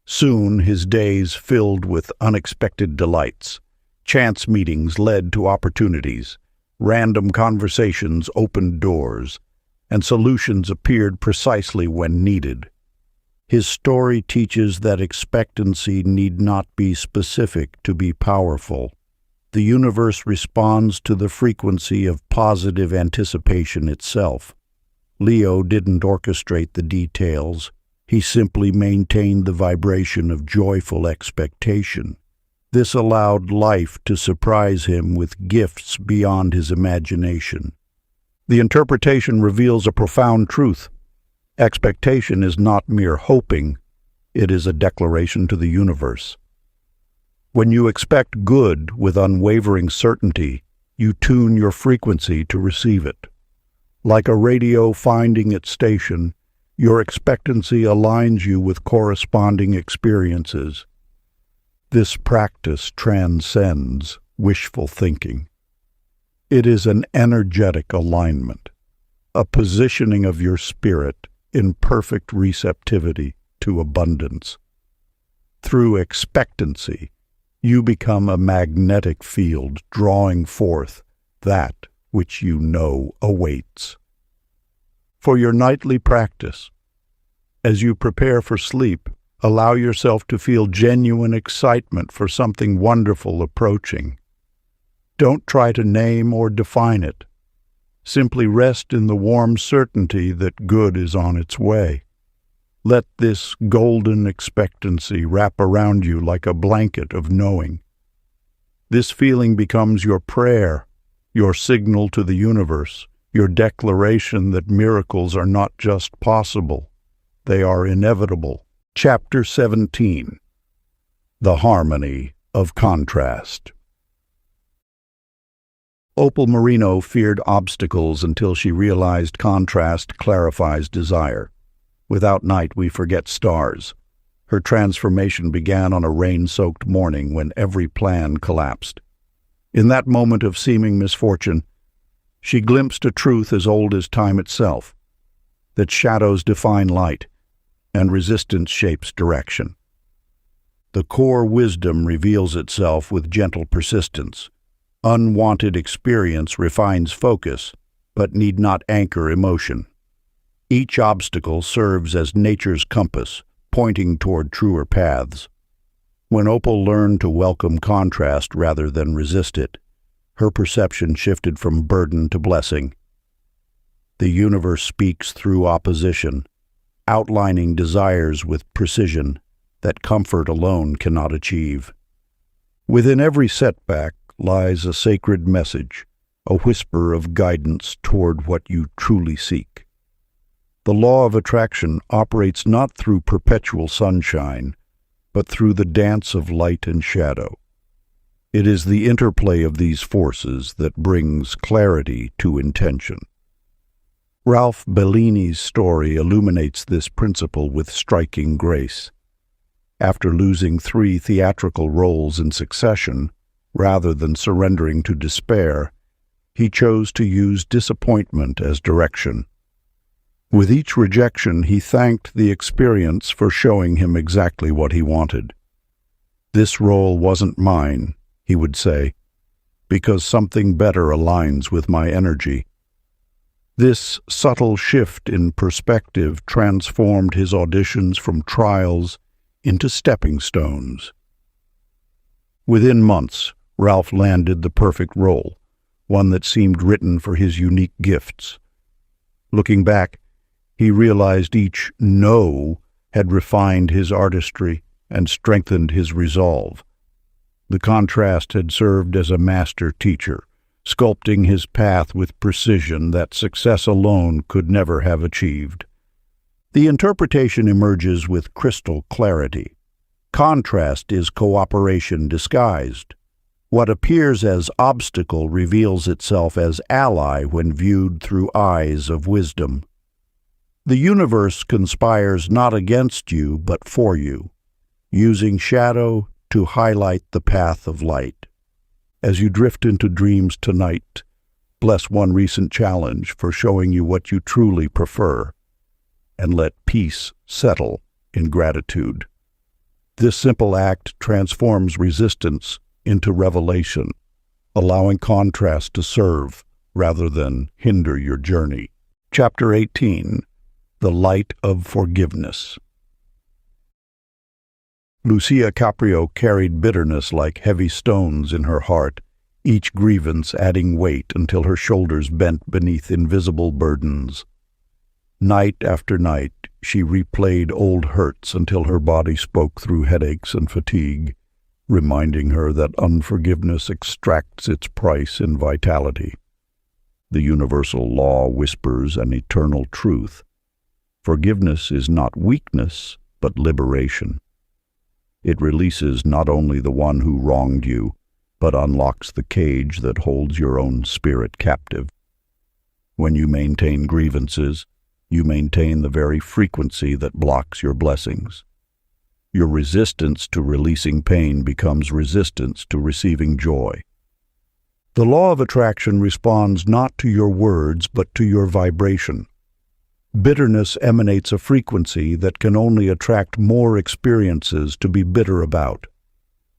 Soon his days filled with unexpected delights. Chance meetings led to opportunities. Random conversations opened doors, and solutions appeared precisely when needed. His story teaches that expectancy need not be specific to be powerful. The universe responds to the frequency of positive anticipation itself. Leo didn't orchestrate the details. He simply maintained the vibration of joyful expectation. This allowed life to surprise him with gifts beyond his imagination. The interpretation reveals a profound truth. Expectation is not mere hoping, it is a declaration to the universe. When you expect good with unwavering certainty, you tune your frequency to receive it. Like a radio finding its station, your expectancy aligns you with corresponding experiences. This practice transcends wishful thinking. It is an energetic alignment, a positioning of your spirit in perfect receptivity to abundance. Through expectancy, you become a magnetic field drawing forth that which you know awaits. For your nightly practice, as you prepare for sleep, allow yourself to feel genuine excitement for something wonderful approaching. Don't try to name or define it. Simply rest in the warm certainty that good is on its way. Let this golden expectancy wrap around you like a blanket of knowing. This feeling becomes your prayer, your signal to the universe, your declaration that miracles are not just possible, they are inevitable. Chapter 17. The Harmony of Contrast. Opal Merino feared obstacles until she realized contrast clarifies desire. Without night, we forget stars. Her transformation began on a rain-soaked morning when every plan collapsed. In that moment of seeming misfortune, she glimpsed a truth as old as time itself, that shadows define light, and resistance shapes direction. The core wisdom reveals itself with gentle persistence. Unwanted experience refines focus, but need not anchor emotion. Each obstacle serves as nature's compass, pointing toward truer paths. When Opal learned to welcome contrast rather than resist it, her perception shifted from burden to blessing. The universe speaks through opposition, outlining desires with precision that comfort alone cannot achieve. Within every setback lies a sacred message, a whisper of guidance toward what you truly seek. The law of attraction operates not through perpetual sunshine, but through the dance of light and shadow. It is the interplay of these forces that brings clarity to intention. Ralph Bellini's story illuminates this principle with striking grace. After losing 3 theatrical roles in succession, rather than surrendering to despair, he chose to use disappointment as direction. With each rejection, he thanked the experience for showing him exactly what he wanted. "This role wasn't mine," he would say, "because something better aligns with my energy." This subtle shift in perspective transformed his auditions from trials into stepping stones. Within months, Ralph landed the perfect role, one that seemed written for his unique gifts. Looking back, he realized each no had refined his artistry and strengthened his resolve. The contrast had served as a master teacher, sculpting his path with precision that success alone could never have achieved. The interpretation emerges with crystal clarity. Contrast is cooperation disguised. What appears as obstacle reveals itself as ally when viewed through eyes of wisdom. The universe conspires not against you but for you, using shadow to highlight the path of light. As you drift into dreams tonight, bless one recent challenge for showing you what you truly prefer, and let peace settle in gratitude. This simple act transforms resistance into revelation, allowing contrast to serve rather than hinder your journey. Chapter 18. The Light of Forgiveness. Lucia Caprio carried bitterness like heavy stones in her heart, each grievance adding weight until her shoulders bent beneath invisible burdens. Night after night, she replayed old hurts until her body spoke through headaches and fatigue, reminding her that unforgiveness extracts its price in vitality. The universal law whispers an eternal truth. Forgiveness is not weakness, but liberation. It releases not only the one who wronged you, but unlocks the cage that holds your own spirit captive. When you maintain grievances, you maintain the very frequency that blocks your blessings. Your resistance to releasing pain becomes resistance to receiving joy. The law of attraction responds not to your words, but to your vibration. Bitterness emanates a frequency that can only attract more experiences to be bitter about.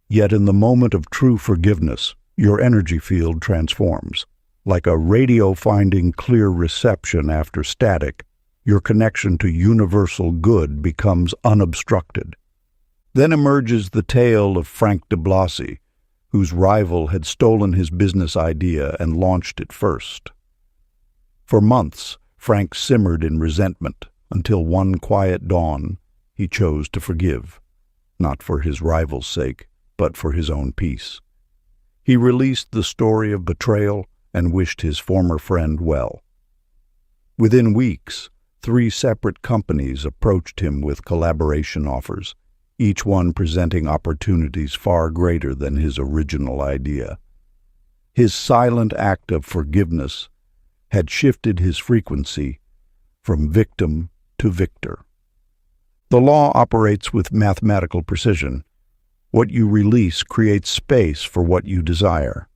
Yet in the moment of true forgiveness, your energy field transforms. Like a radio finding clear reception after static, your connection to universal good becomes unobstructed. Then emerges the tale of Frank de Blasi, whose rival had stolen his business idea and launched it first. For months, Frank simmered in resentment until one quiet dawn he chose to forgive, not for his rival's sake, but for his own peace. He released the story of betrayal and wished his former friend well. Within weeks, 3 separate companies approached him with collaboration offers, each one presenting opportunities far greater than his original idea. His silent act of forgiveness had shifted his frequency from victim to victor. The law operates with mathematical precision. What you release creates space for what you desire.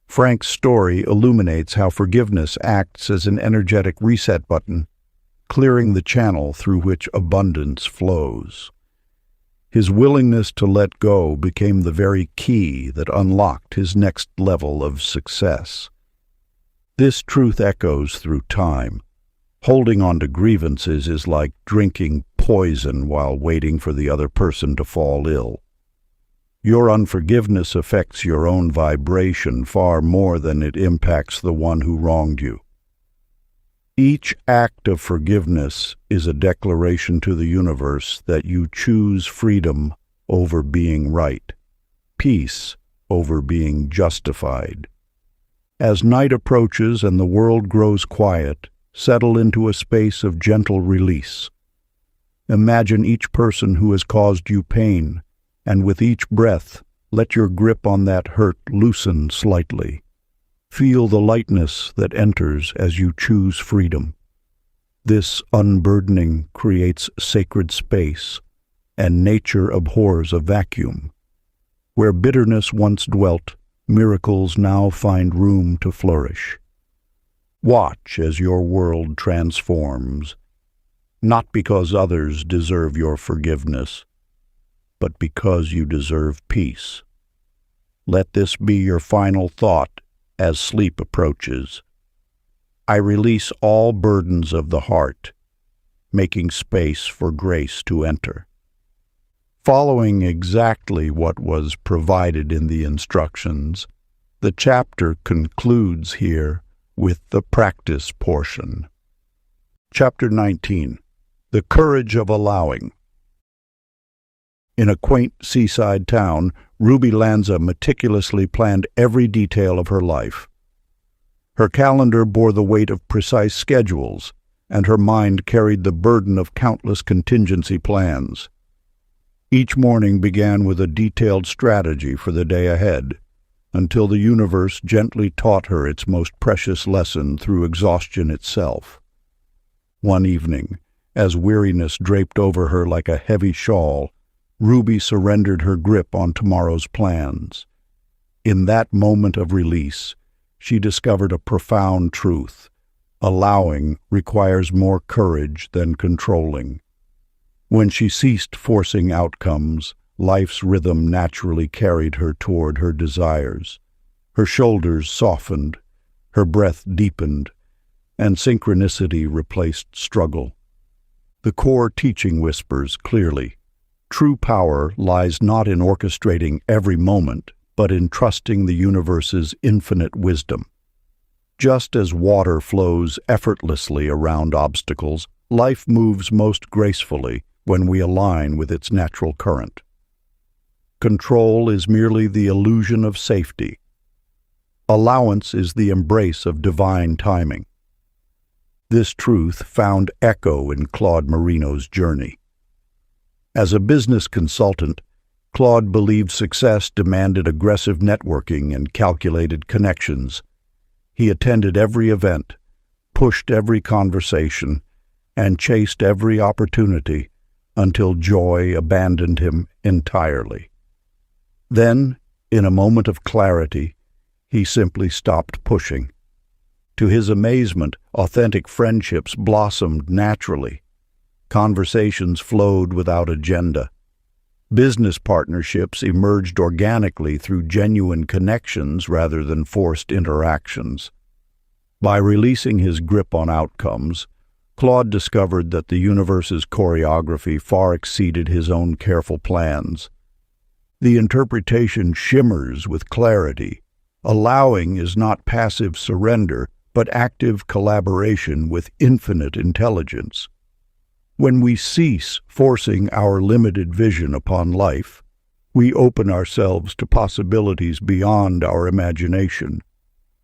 Frank's story illuminates how forgiveness acts as an energetic reset button, clearing the channel through which abundance flows. His willingness to let go became the very key that unlocked his next level of success. This truth echoes through time. Holding on to grievances is like drinking poison while waiting for the other person to fall ill. Your unforgiveness affects your own vibration far more than it impacts the one who wronged you. Each act of forgiveness is a declaration to the universe that you choose freedom over being right, peace over being justified. As night approaches and the world grows quiet, settle into a space of gentle release. Imagine each person who has caused you pain, and with each breath, let your grip on that hurt loosen slightly. Feel the lightness that enters as you choose freedom. This unburdening creates sacred space, and nature abhors a vacuum. Where bitterness once dwelt, miracles now find room to flourish. Watch as your world transforms, not because others deserve your forgiveness, but because you deserve peace. Let this be your final thought as sleep approaches. I release all burdens of the heart, making space for grace to enter. Following exactly what was provided in the instructions, the chapter concludes here with the practice portion. Chapter 19. The Courage of Allowing. In a quaint seaside town, Ruby Lanza meticulously planned every detail of her life. Her calendar bore the weight of precise schedules, and her mind carried the burden of countless contingency plans. Each morning began with a detailed strategy for the day ahead, until the universe gently taught her its most precious lesson through exhaustion itself. One evening, as weariness draped over her like a heavy shawl, Ruby surrendered her grip on tomorrow's plans. In that moment of release, she discovered a profound truth. Allowing requires more courage than controlling. When she ceased forcing outcomes, life's rhythm naturally carried her toward her desires. Her shoulders softened, her breath deepened, and synchronicity replaced struggle. The core teaching whispers clearly. True power lies not in orchestrating every moment, but in trusting the universe's infinite wisdom. Just as water flows effortlessly around obstacles, life moves most gracefully when we align with its natural current. Control is merely the illusion of safety. Allowance is the embrace of divine timing. This truth found echo in Claude Marino's journey. As a business consultant, Claude believed success demanded aggressive networking and calculated connections. He attended every event, pushed every conversation, and chased every opportunity until joy abandoned him entirely. Then, in a moment of clarity, he simply stopped pushing. To his amazement, authentic friendships blossomed naturally. Conversations flowed without agenda. Business partnerships emerged organically through genuine connections rather than forced interactions. By releasing his grip on outcomes, Claude discovered that the universe's choreography far exceeded his own careful plans. The interpretation shimmers with clarity. Allowing is not passive surrender, but active collaboration with infinite intelligence. When we cease forcing our limited vision upon life, we open ourselves to possibilities beyond our imagination.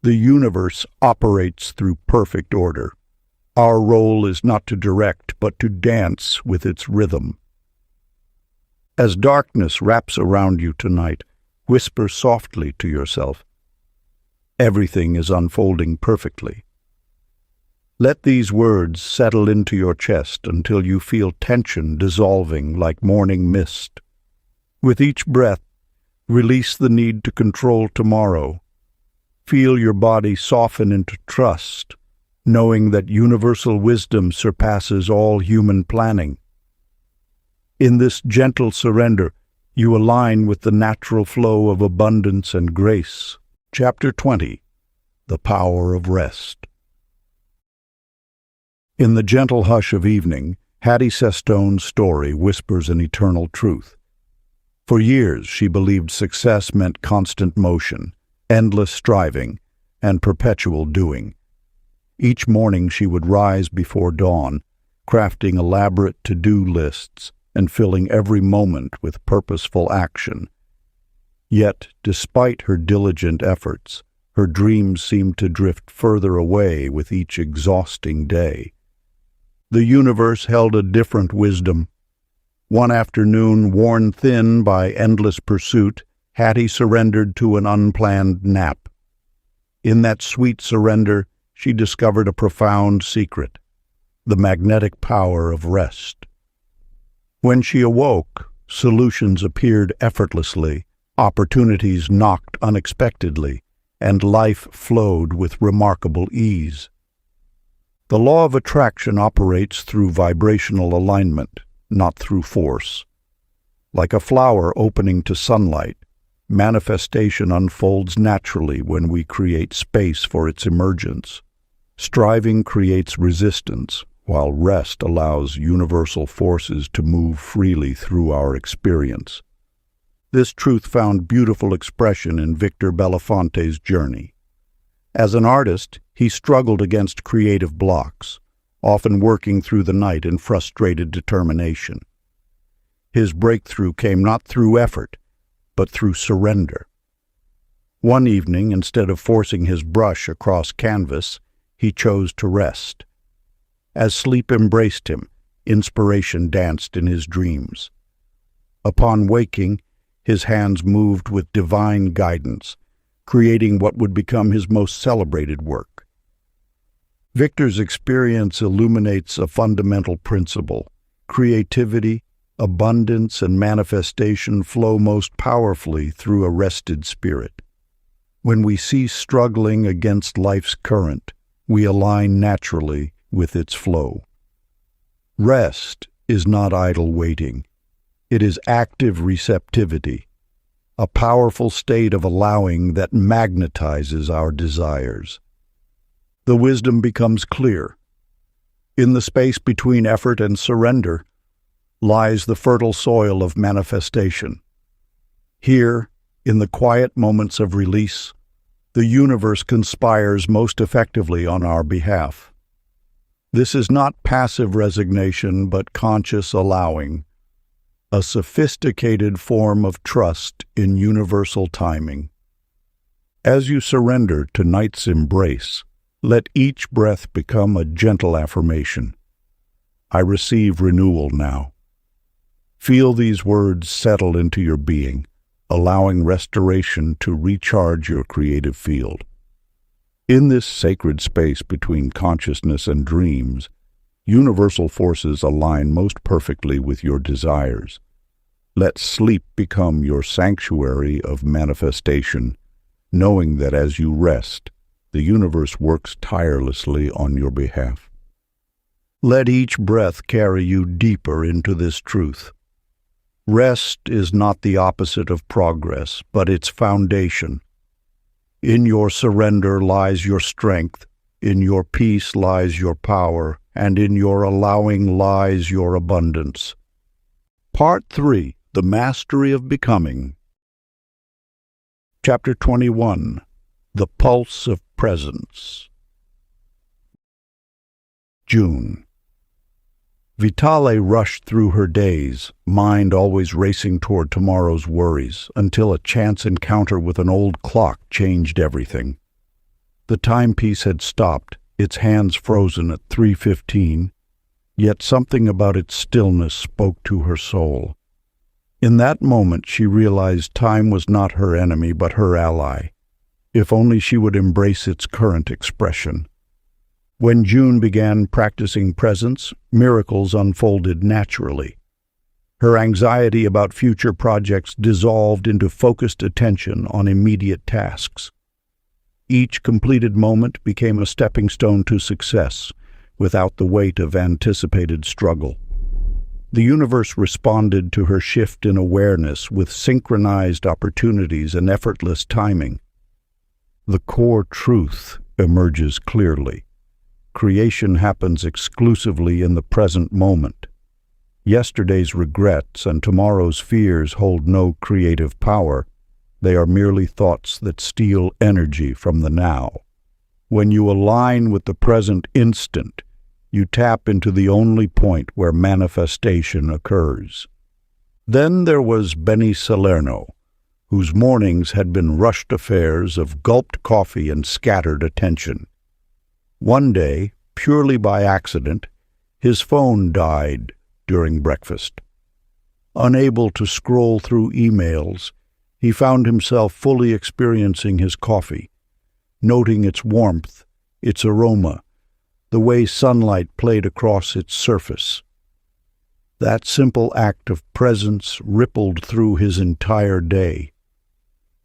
The universe operates through perfect order. Our role is not to direct, but to dance with its rhythm. As darkness wraps around you tonight, whisper softly to yourself, "Everything is unfolding perfectly." Let these words settle into your chest until you feel tension dissolving like morning mist. With each breath, release the need to control tomorrow. Feel your body soften into trust, knowing that universal wisdom surpasses all human planning. In this gentle surrender, you align with the natural flow of abundance and grace. Chapter 20. The Power of Rest. In the gentle hush of evening, Hattie Sestone's story whispers an eternal truth. For years, she believed success meant constant motion, endless striving, and perpetual doing. Each morning she would rise before dawn, crafting elaborate to-do lists and filling every moment with purposeful action. Yet, despite her diligent efforts, her dreams seemed to drift further away with each exhausting day. The universe held a different wisdom. One afternoon, worn thin by endless pursuit, Hattie surrendered to an unplanned nap. In that sweet surrender, she discovered a profound secret: the magnetic power of rest. When she awoke, solutions appeared effortlessly, opportunities knocked unexpectedly, and life flowed with remarkable ease. The law of attraction operates through vibrational alignment, not through force. Like a flower opening to sunlight, manifestation unfolds naturally when we create space for its emergence. Striving creates resistance, while rest allows universal forces to move freely through our experience. This truth found beautiful expression in Victor Belafonte's journey. As an artist, he struggled against creative blocks, often working through the night in frustrated determination. His breakthrough came not through effort, but through surrender. One evening, instead of forcing his brush across canvas, he chose to rest. As sleep embraced him, inspiration danced in his dreams. Upon waking, his hands moved with divine guidance, creating what would become his most celebrated work. Victor's experience illuminates a fundamental principle. Creativity, abundance, and manifestation flow most powerfully through a rested spirit. When we cease struggling against life's current, we align naturally with its flow. Rest is not idle waiting. It is active receptivity, a powerful state of allowing that magnetizes our desires. The wisdom becomes clear. In the space between effort and surrender lies the fertile soil of manifestation. Here, in the quiet moments of release, the universe conspires most effectively on our behalf. This is not passive resignation, but conscious allowing, a sophisticated form of trust in universal timing. As you surrender to night's embrace, let each breath become a gentle affirmation. I receive renewal now. Feel these words settle into your being, allowing restoration to recharge your creative field. In this sacred space between consciousness and dreams, universal forces align most perfectly with your desires. Let sleep become your sanctuary of manifestation, knowing that as you rest, the universe works tirelessly on your behalf. Let each breath carry you deeper into this truth. Rest is not the opposite of progress, but its foundation. In your surrender lies your strength, in your peace lies your power, and in your allowing lies your abundance. Part 3. The Mastery of Becoming. Chapter 21. The Pulse of Presence. June. Vitale rushed through her days, mind always racing toward tomorrow's worries, until a chance encounter with an old clock changed everything. The timepiece had stopped, its hands frozen at 3:15, yet something about its stillness spoke to her soul. In that moment she realized time was not her enemy but her ally, if only she would embrace its current expression. When June began practicing presence, miracles unfolded naturally. Her anxiety about future projects dissolved into focused attention on immediate tasks. Each completed moment became a stepping stone to success, without the weight of anticipated struggle. The universe responded to her shift in awareness with synchronized opportunities and effortless timing. The core truth emerges clearly. Creation happens exclusively in the present moment. Yesterday's regrets and tomorrow's fears hold no creative power. They are merely thoughts that steal energy from the now. When you align with the present instant, you tap into the only point where manifestation occurs. Then there was Benny Salerno, whose mornings had been rushed affairs of gulped coffee and scattered attention. One day, purely by accident, his phone died during breakfast. Unable to scroll through emails, he found himself fully experiencing his coffee, noting its warmth, its aroma, the way sunlight played across its surface. That simple act of presence rippled through his entire day.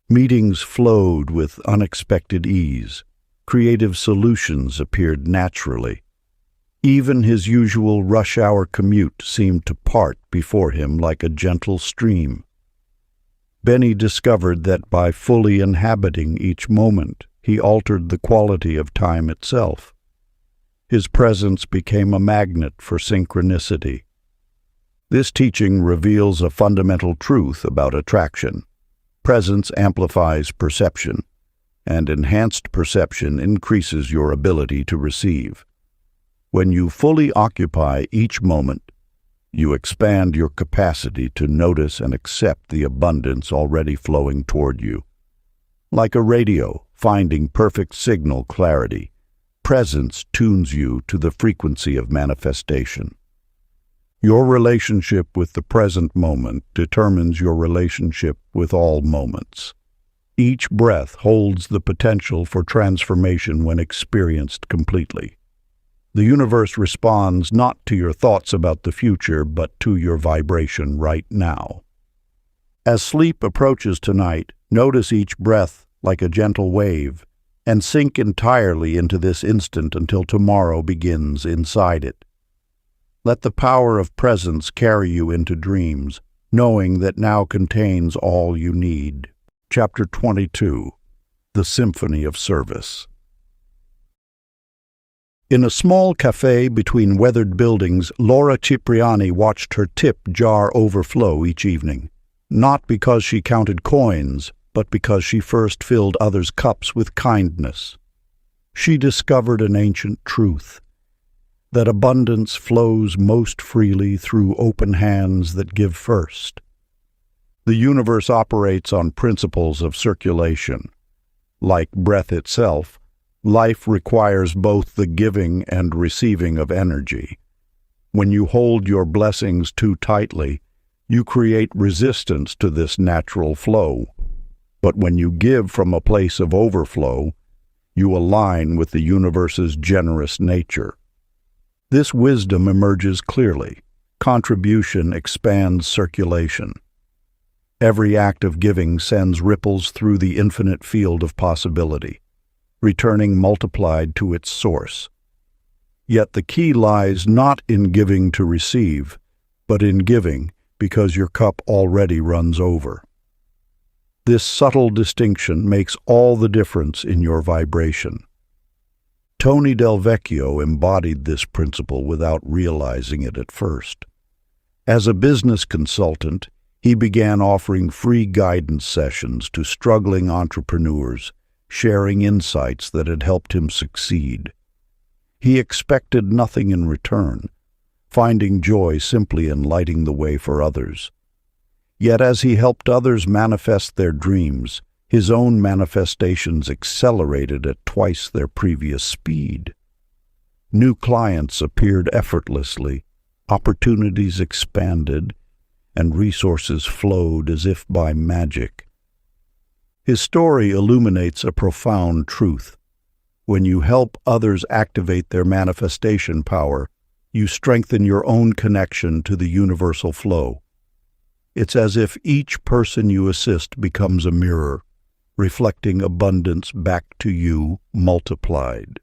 Meetings flowed with unexpected ease. Creative solutions appeared naturally. Even his usual rush-hour commute seemed to part before him like a gentle stream. Benny discovered that by fully inhabiting each moment, he altered the quality of time itself. His presence became a magnet for synchronicity. This teaching reveals a fundamental truth about attraction. Presence amplifies perception, and enhanced perception increases your ability to receive. When you fully occupy each moment, you expand your capacity to notice and accept the abundance already flowing toward you. Like a radio finding perfect signal clarity, presence tunes you to the frequency of manifestation. Your relationship with the present moment determines your relationship with all moments. Each breath holds the potential for transformation when experienced completely. The universe responds not to your thoughts about the future, but to your vibration right now. As sleep approaches tonight, notice each breath like a gentle wave, and sink entirely into this instant until tomorrow begins inside it. Let the power of presence carry you into dreams, knowing that now contains all you need. Chapter 22. The Symphony of Service. In a small cafe between weathered buildings, Laura Cipriani watched her tip jar overflow each evening, not because she counted coins, but because she first filled others' cups with kindness. She discovered an ancient truth, that abundance flows most freely through open hands that give first. The universe operates on principles of circulation. Like breath itself, life requires both the giving and receiving of energy. When you hold your blessings too tightly, you create resistance to this natural flow. But when you give from a place of overflow, you align with the universe's generous nature. This wisdom emerges clearly. Contribution expands circulation. Every act of giving sends ripples through the infinite field of possibility, returning multiplied to its source. Yet the key lies not in giving to receive, but in giving because your cup already runs over. This subtle distinction makes all the difference in your vibration. Tony Del Vecchio embodied this principle without realizing it at first. As a business consultant, he began offering free guidance sessions to struggling entrepreneurs, sharing insights that had helped him succeed. He expected nothing in return, finding joy simply in lighting the way for others. Yet as he helped others manifest their dreams, his own manifestations accelerated at twice their previous speed. New clients appeared effortlessly, opportunities expanded, and resources flowed as if by magic. His story illuminates a profound truth. When you help others activate their manifestation power, you strengthen your own connection to the universal flow. It's as if each person you assist becomes a mirror, reflecting abundance back to you multiplied.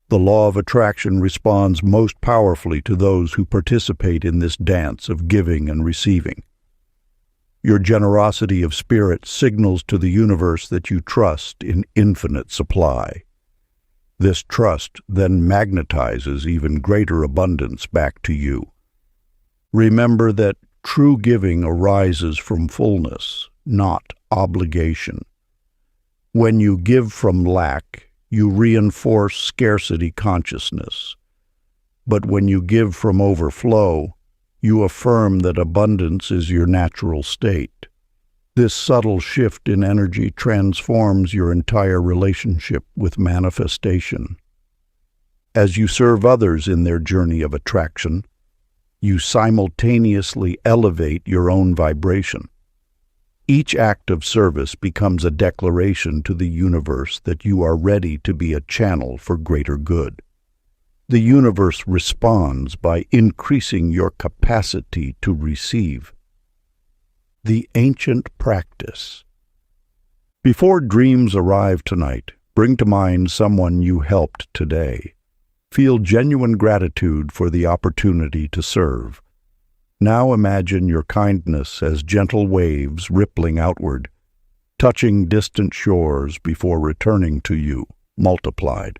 The law of attraction responds most powerfully to those who participate in this dance of giving and receiving. Your generosity of spirit signals to the universe that you trust in infinite supply. This trust then magnetizes even greater abundance back to you. Remember that true giving arises from fullness, not obligation. When you give from lack, you reinforce scarcity consciousness. But when you give from overflow, you affirm that abundance is your natural state. This subtle shift in energy transforms your entire relationship with manifestation. As you serve others in their journey of attraction, you simultaneously elevate your own vibration. Each act of service becomes a declaration to the universe that you are ready to be a channel for greater good. The universe responds by increasing your capacity to receive. The ancient practice. Before dreams arrive tonight, bring to mind someone you helped today. Feel genuine gratitude for the opportunity to serve. Now imagine your kindness as gentle waves rippling outward, touching distant shores before returning to you, multiplied.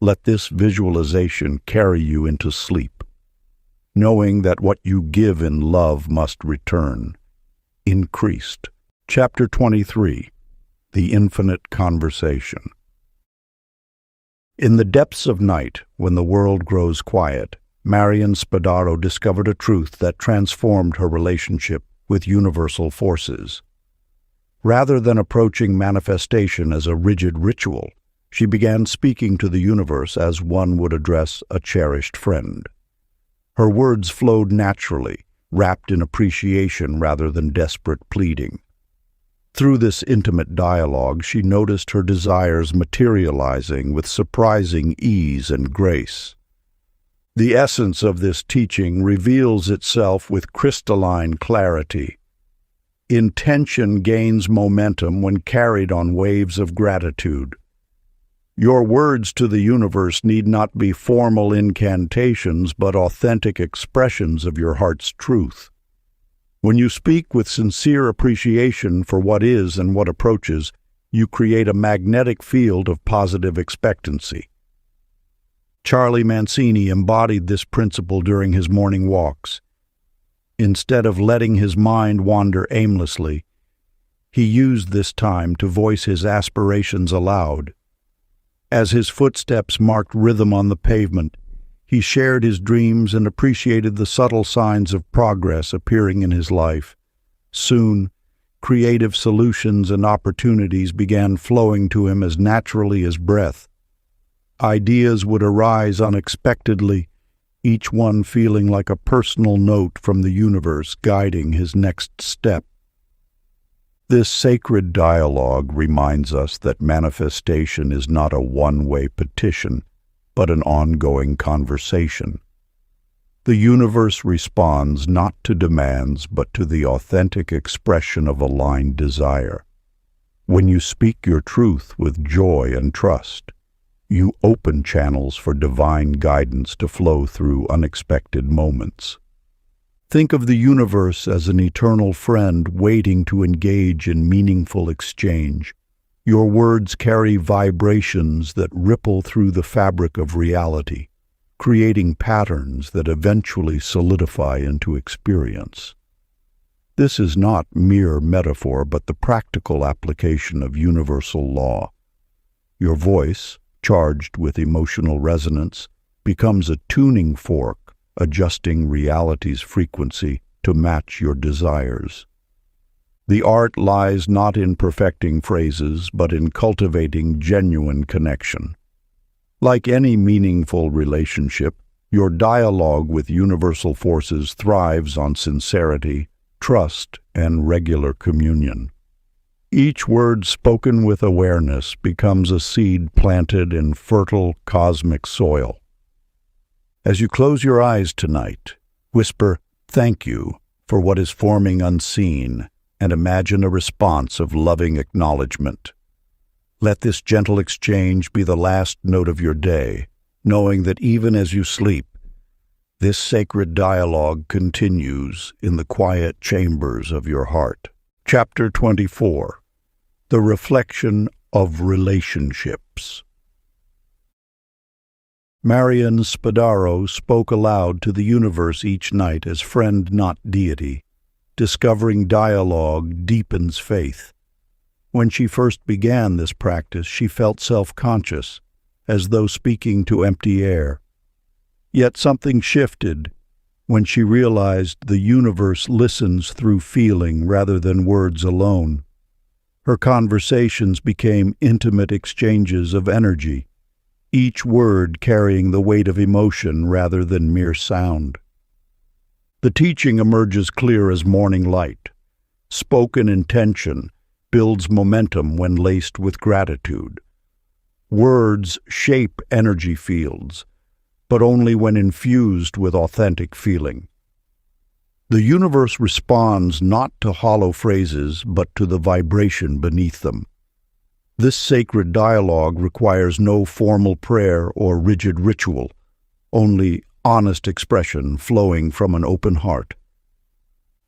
Let this visualization carry you into sleep, knowing that what you give in love must return, increased. Chapter 23. The Infinite Conversation. In the depths of night, when the world grows quiet, Marion Spadaro discovered a truth that transformed her relationship with universal forces. Rather than approaching manifestation as a rigid ritual, she began speaking to the universe as one would address a cherished friend. Her words flowed naturally, wrapped in appreciation rather than desperate pleading. Through this intimate dialogue, she noticed her desires materializing with surprising ease and grace. The essence of this teaching reveals itself with crystalline clarity. Intention gains momentum when carried on waves of gratitude. Your words to the universe need not be formal incantations, but authentic expressions of your heart's truth. When you speak with sincere appreciation for what is and what approaches, you create a magnetic field of positive expectancy. Charlie Mancini embodied this principle during his morning walks. Instead of letting his mind wander aimlessly, he used this time to voice his aspirations aloud. As his footsteps marked rhythm on the pavement, he shared his dreams and appreciated the subtle signs of progress appearing in his life. Soon, creative solutions and opportunities began flowing to him as naturally as breath. Ideas would arise unexpectedly, each one feeling like a personal note from the universe guiding his next step. This sacred dialogue reminds us that manifestation is not a one-way petition, but an ongoing conversation. The universe responds not to demands, but to the authentic expression of aligned desire. When you speak your truth with joy and trust, you open channels for divine guidance to flow through unexpected moments. Think of the universe as an eternal friend waiting to engage in meaningful exchange. Your words carry vibrations that ripple through the fabric of reality, creating patterns that eventually solidify into experience. This is not mere metaphor, but the practical application of universal law. Your voice, charged with emotional resonance, becomes a tuning fork, adjusting reality's frequency to match your desires. The art lies not in perfecting phrases, but in cultivating genuine connection. Like any meaningful relationship, your dialogue with universal forces thrives on sincerity, trust, and regular communion. Each word spoken with awareness becomes a seed planted in fertile cosmic soil. As you close your eyes tonight, whisper, "Thank you," for what is forming unseen, and imagine a response of loving acknowledgement. Let this gentle exchange be the last note of your day, knowing that even as you sleep, this sacred dialogue continues in the quiet chambers of your heart. Chapter 24. The Reflection of Relationships. Marion Spadaro spoke aloud to the universe each night as friend, not deity. Discovering dialogue deepens faith. When she first began this practice, she felt self-conscious, as though speaking to empty air. Yet something shifted when she realized the universe listens through feeling rather than words alone. Her conversations became intimate exchanges of energy, each word carrying the weight of emotion rather than mere sound. The teaching emerges clear as morning light. Spoken intention builds momentum when laced with gratitude. Words shape energy fields, but only when infused with authentic feeling. The universe responds not to hollow phrases, but to the vibration beneath them. This sacred dialogue requires no formal prayer or rigid ritual, only honest expression flowing from an open heart.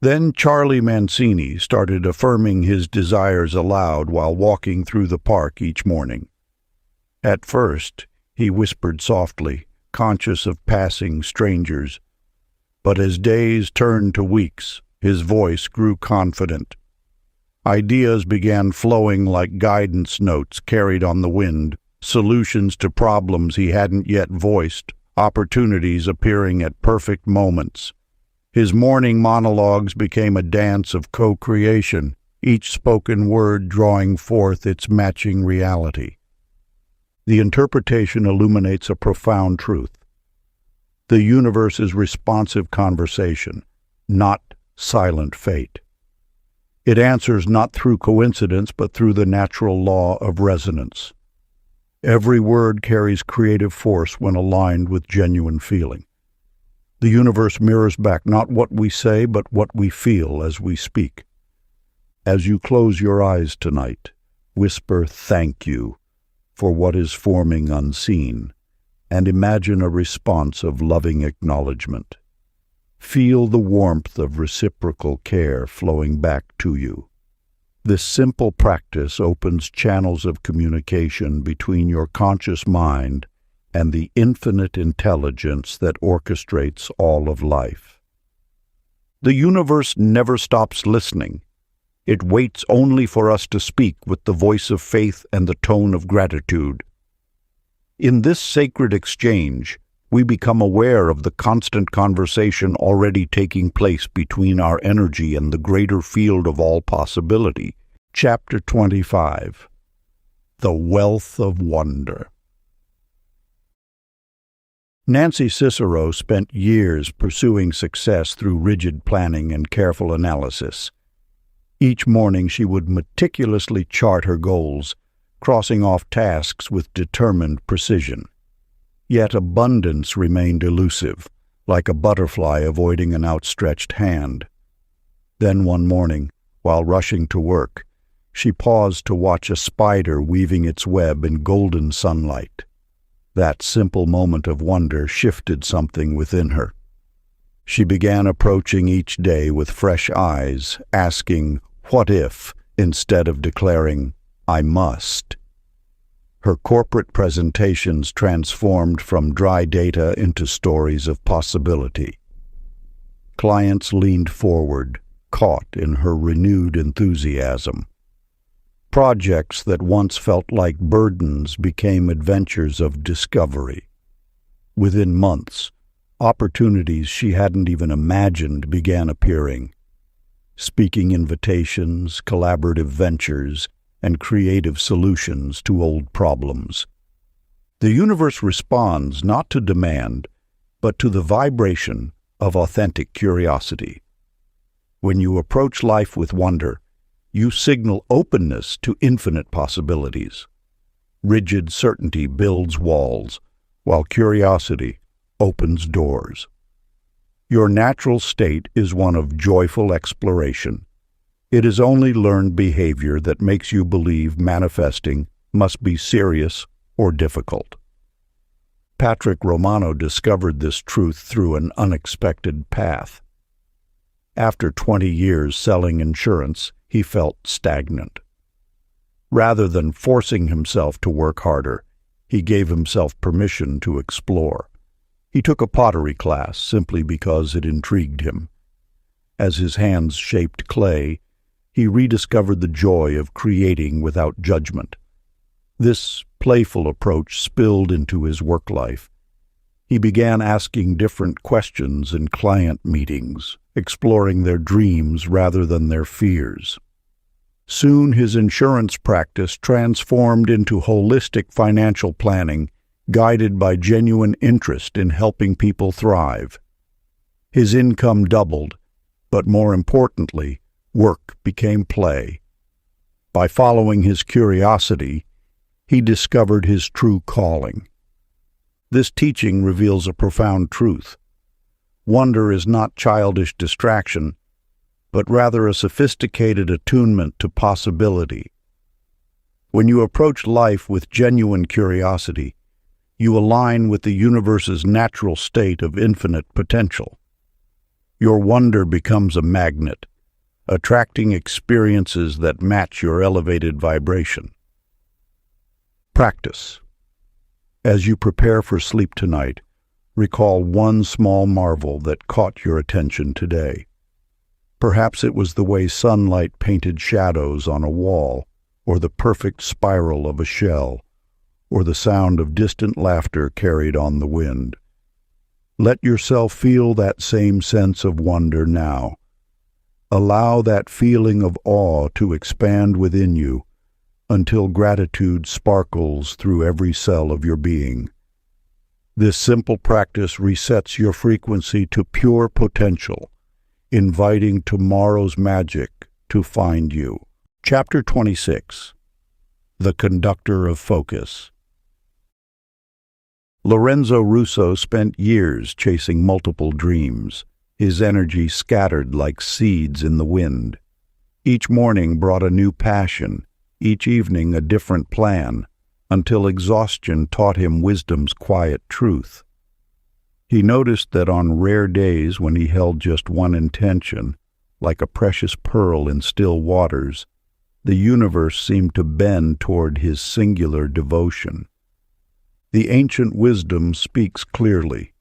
Then Charlie Mancini started affirming his desires aloud while walking through the park each morning. At first, he whispered softly, conscious of passing strangers. But as days turned to weeks, his voice grew confident. Ideas began flowing like guidance notes carried on the wind, solutions to problems he hadn't yet voiced, opportunities appearing at perfect moments. His morning monologues became a dance of co-creation, each spoken word drawing forth its matching reality. The interpretation illuminates a profound truth. The universe is responsive conversation, not silent fate. It answers not through coincidence, but through the natural law of resonance. Every word carries creative force when aligned with genuine feeling. The universe mirrors back not what we say, but what we feel as we speak. As you close your eyes tonight, whisper "thank you" for what is forming unseen, and imagine a response of loving acknowledgement. Feel the warmth of reciprocal care flowing back to you. This simple practice opens channels of communication between your conscious mind and the infinite intelligence that orchestrates all of life. The universe never stops listening. It waits only for us to speak with the voice of faith and the tone of gratitude. In this sacred exchange, we become aware of the constant conversation already taking place between our energy and the greater field of all possibility. Chapter 25. The Wealth of Wonder. Nancy Cicero spent years pursuing success through rigid planning and careful analysis. Each morning she would meticulously chart her goals, crossing off tasks with determined precision. Yet abundance remained elusive, like a butterfly avoiding an outstretched hand. Then one morning, while rushing to work, she paused to watch a spider weaving its web in golden sunlight. That simple moment of wonder shifted something within her. She began approaching each day with fresh eyes, asking, "What if?" instead of declaring, "I must." Her corporate presentations transformed from dry data into stories of possibility. Clients leaned forward, caught in her renewed enthusiasm. Projects that once felt like burdens became adventures of discovery. Within months, opportunities she hadn't even imagined began appearing. Speaking invitations, collaborative ventures, and creative solutions to old problems. The universe responds not to demand, but to the vibration of authentic curiosity. When you approach life with wonder, you signal openness to infinite possibilities. Rigid certainty builds walls, while curiosity opens doors. Your natural state is one of joyful exploration. It is only learned behavior that makes you believe manifesting must be serious or difficult. Patrick Romano discovered this truth through an unexpected path. After 20 years selling insurance, he felt stagnant. Rather than forcing himself to work harder, he gave himself permission to explore. He took a pottery class simply because it intrigued him. As his hands shaped clay, he rediscovered the joy of creating without judgment. This playful approach spilled into his work life. He began asking different questions in client meetings, exploring their dreams rather than their fears. Soon his insurance practice transformed into holistic financial planning, guided by genuine interest in helping people thrive. His income doubled, but more importantly, work became play. By following his curiosity, he discovered his true calling. This teaching reveals a profound truth. Wonder is not childish distraction, but rather a sophisticated attunement to possibility. When you approach life with genuine curiosity, you align with the universe's natural state of infinite potential. Your wonder becomes a magnet, attracting experiences that match your elevated vibration. Practice. As you prepare for sleep tonight, recall one small marvel that caught your attention today. Perhaps it was the way sunlight painted shadows on a wall, or the perfect spiral of a shell, or the sound of distant laughter carried on the wind. Let yourself feel that same sense of wonder now. Allow that feeling of awe to expand within you until gratitude sparkles through every cell of your being. This simple practice resets your frequency to pure potential, inviting tomorrow's magic to find you. Chapter 26. The Conductor of Focus. Lorenzo Russo spent years chasing multiple dreams, his energy scattered like seeds in the wind. Each morning brought a new passion, each evening a different plan, until exhaustion taught him wisdom's quiet truth. He noticed that on rare days when he held just one intention, like a precious pearl in still waters, the universe seemed to bend toward his singular devotion. The ancient wisdom speaks clearly.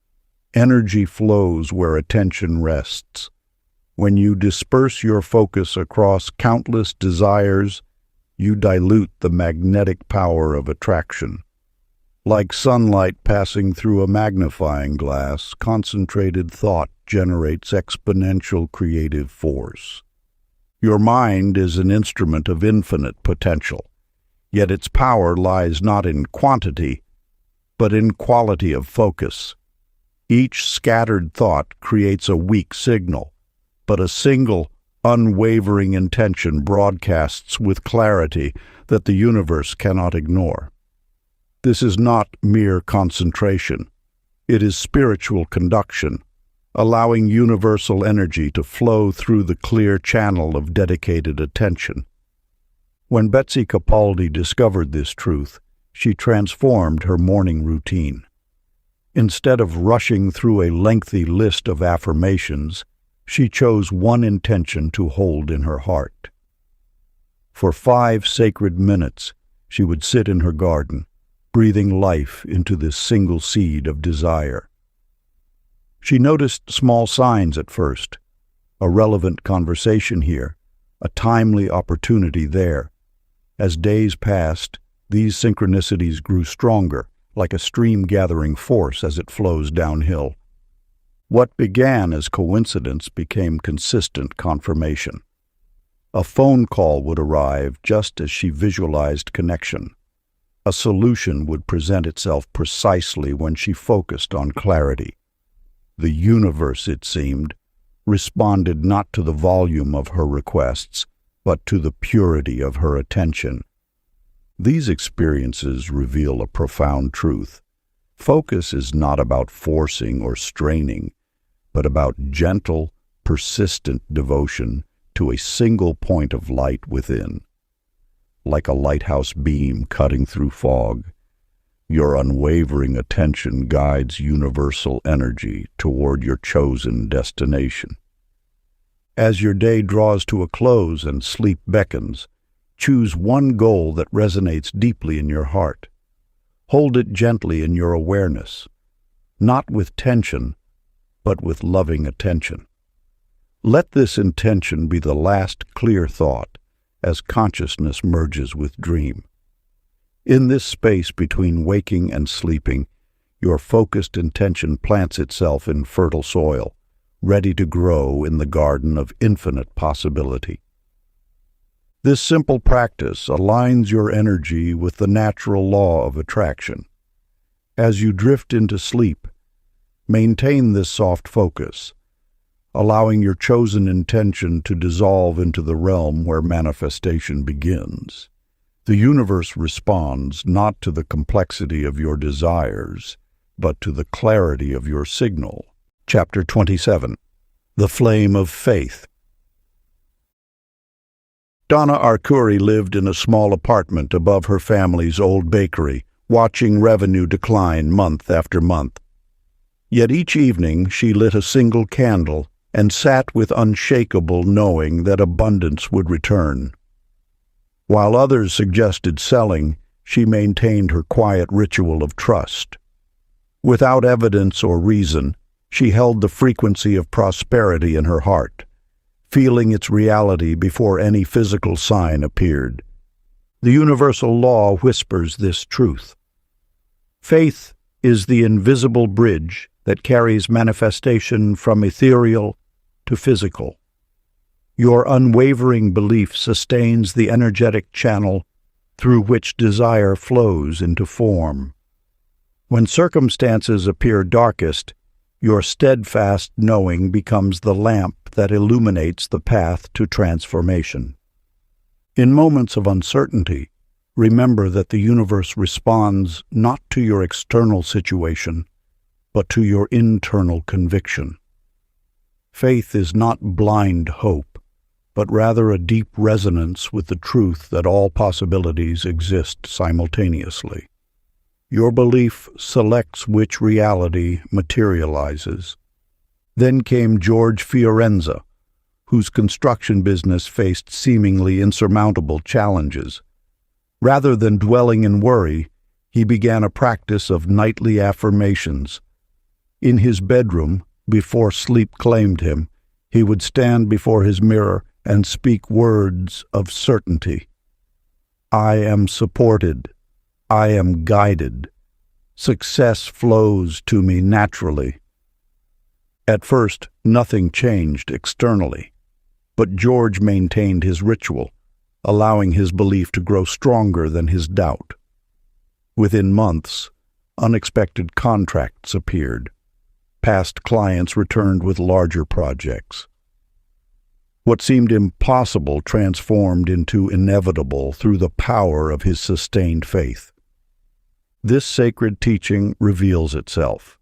Energy flows where attention rests. When you disperse your focus across countless desires, you dilute the magnetic power of attraction. Like sunlight passing through a magnifying glass, concentrated thought generates exponential creative force. Your mind is an instrument of infinite potential, yet its power lies not in quantity, but in quality of focus. Each scattered thought creates a weak signal, but a single, unwavering intention broadcasts with clarity that the universe cannot ignore. This is not mere concentration. It is spiritual conduction, allowing universal energy to flow through the clear channel of dedicated attention. When Betsy Capaldi discovered this truth, she transformed her morning routine. Instead of rushing through a lengthy list of affirmations, she chose one intention to hold in her heart. For 5 sacred minutes, she would sit in her garden, breathing life into this single seed of desire. She noticed small signs at first, a relevant conversation here, a timely opportunity there. As days passed, these synchronicities grew stronger, like a stream gathering force as it flows downhill. What began as coincidence became consistent confirmation. A phone call would arrive just as she visualized connection. A solution would present itself precisely when she focused on clarity. The universe, it seemed, responded not to the volume of her requests, but to the purity of her attention. These experiences reveal a profound truth. Focus is not about forcing or straining, but about gentle, persistent devotion to a single point of light within. Like a lighthouse beam cutting through fog, your unwavering attention guides universal energy toward your chosen destination. As your day draws to a close and sleep beckons, choose one goal that resonates deeply in your heart. Hold it gently in your awareness, not with tension, but with loving attention. Let this intention be the last clear thought as consciousness merges with dream. In this space between waking and sleeping, your focused intention plants itself in fertile soil, ready to grow in the garden of infinite possibility. This simple practice aligns your energy with the natural law of attraction. As you drift into sleep, maintain this soft focus, allowing your chosen intention to dissolve into the realm where manifestation begins. The universe responds not to the complexity of your desires, but to the clarity of your signal. Chapter 27. The Flame of Faith. Donna Arcuri lived in a small apartment above her family's old bakery, watching revenue decline month after month. Yet each evening she lit a single candle and sat with unshakable knowing that abundance would return. While others suggested selling, she maintained her quiet ritual of trust. Without evidence or reason, she held the frequency of prosperity in her heart, feeling its reality before any physical sign appeared. The universal law whispers this truth. Faith is the invisible bridge that carries manifestation from ethereal to physical. Your unwavering belief sustains the energetic channel through which desire flows into form. When circumstances appear darkest, your steadfast knowing becomes the lamp that illuminates the path to transformation. In moments of uncertainty, remember that the universe responds not to your external situation, but to your internal conviction. Faith is not blind hope, but rather a deep resonance with the truth that all possibilities exist simultaneously. Your belief selects which reality materializes. Then came George Fiorenza, whose construction business faced seemingly insurmountable challenges. Rather than dwelling in worry, he began a practice of nightly affirmations. In his bedroom, before sleep claimed him, he would stand before his mirror and speak words of certainty. I am supported. I am guided. Success flows to me naturally. At first, nothing changed externally, but George maintained his ritual, allowing his belief to grow stronger than his doubt. Within months, unexpected contracts appeared. Past clients returned with larger projects. What seemed impossible transformed into inevitable through the power of his sustained faith. This sacred teaching reveals itself.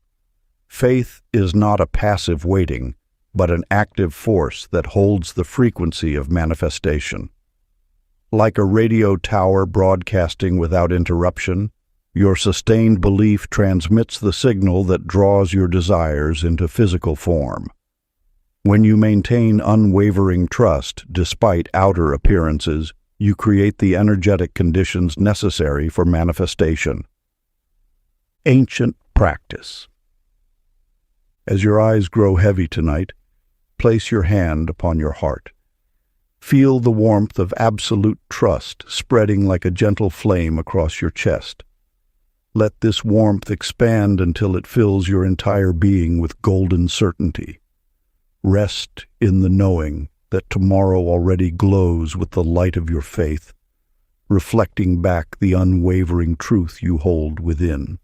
Faith is not a passive waiting, but an active force that holds the frequency of manifestation. Like a radio tower broadcasting without interruption, your sustained belief transmits the signal that draws your desires into physical form. When you maintain unwavering trust despite outer appearances, you create the energetic conditions necessary for manifestation. Ancient practice. As your eyes grow heavy tonight, place your hand upon your heart. Feel the warmth of absolute trust spreading like a gentle flame across your chest. Let this warmth expand until it fills your entire being with golden certainty. Rest in the knowing that tomorrow already glows with the light of your faith, reflecting back the unwavering truth you hold within.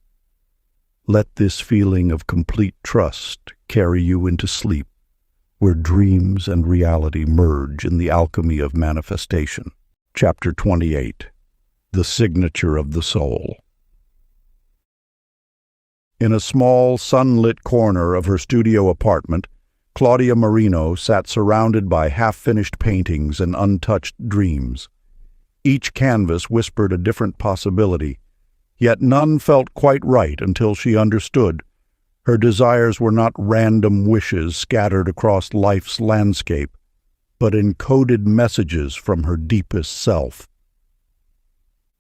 Let this feeling of complete trust carry you into sleep, where dreams and reality merge in the alchemy of manifestation. Chapter 28. The Signature of the Soul. In a small, sunlit corner of her studio apartment, Claudia Marino sat surrounded by half-finished paintings and untouched dreams. Each canvas whispered a different possibility, yet none felt quite right until she understood. Her desires were not random wishes scattered across life's landscape, but encoded messages from her deepest self.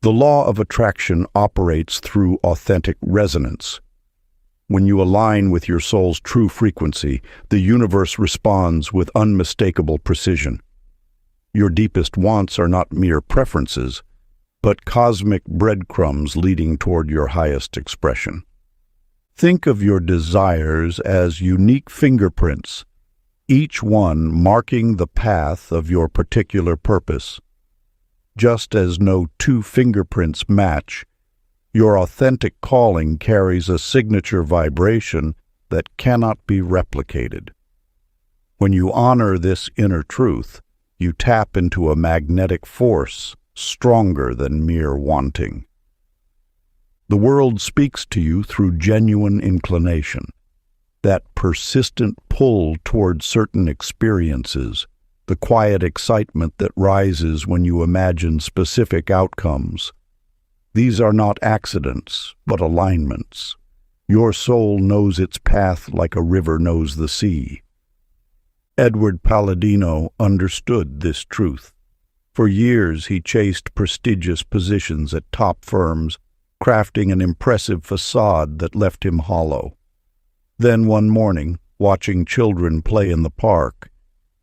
The law of attraction operates through authentic resonance. When you align with your soul's true frequency, the universe responds with unmistakable precision. Your deepest wants are not mere preferences, but cosmic breadcrumbs leading toward your highest expression. Think of your desires as unique fingerprints, each one marking the path of your particular purpose. Just as no two fingerprints match, your authentic calling carries a signature vibration that cannot be replicated. When you honor this inner truth, you tap into a magnetic force stronger than mere wanting. The world speaks to you through genuine inclination, that persistent pull toward certain experiences, the quiet excitement that rises when you imagine specific outcomes. These are not accidents, but alignments. Your soul knows its path like a river knows the sea. Edward Palladino understood this truth. For years he chased prestigious positions at top firms, crafting an impressive facade that left him hollow. Then one morning, watching children play in the park,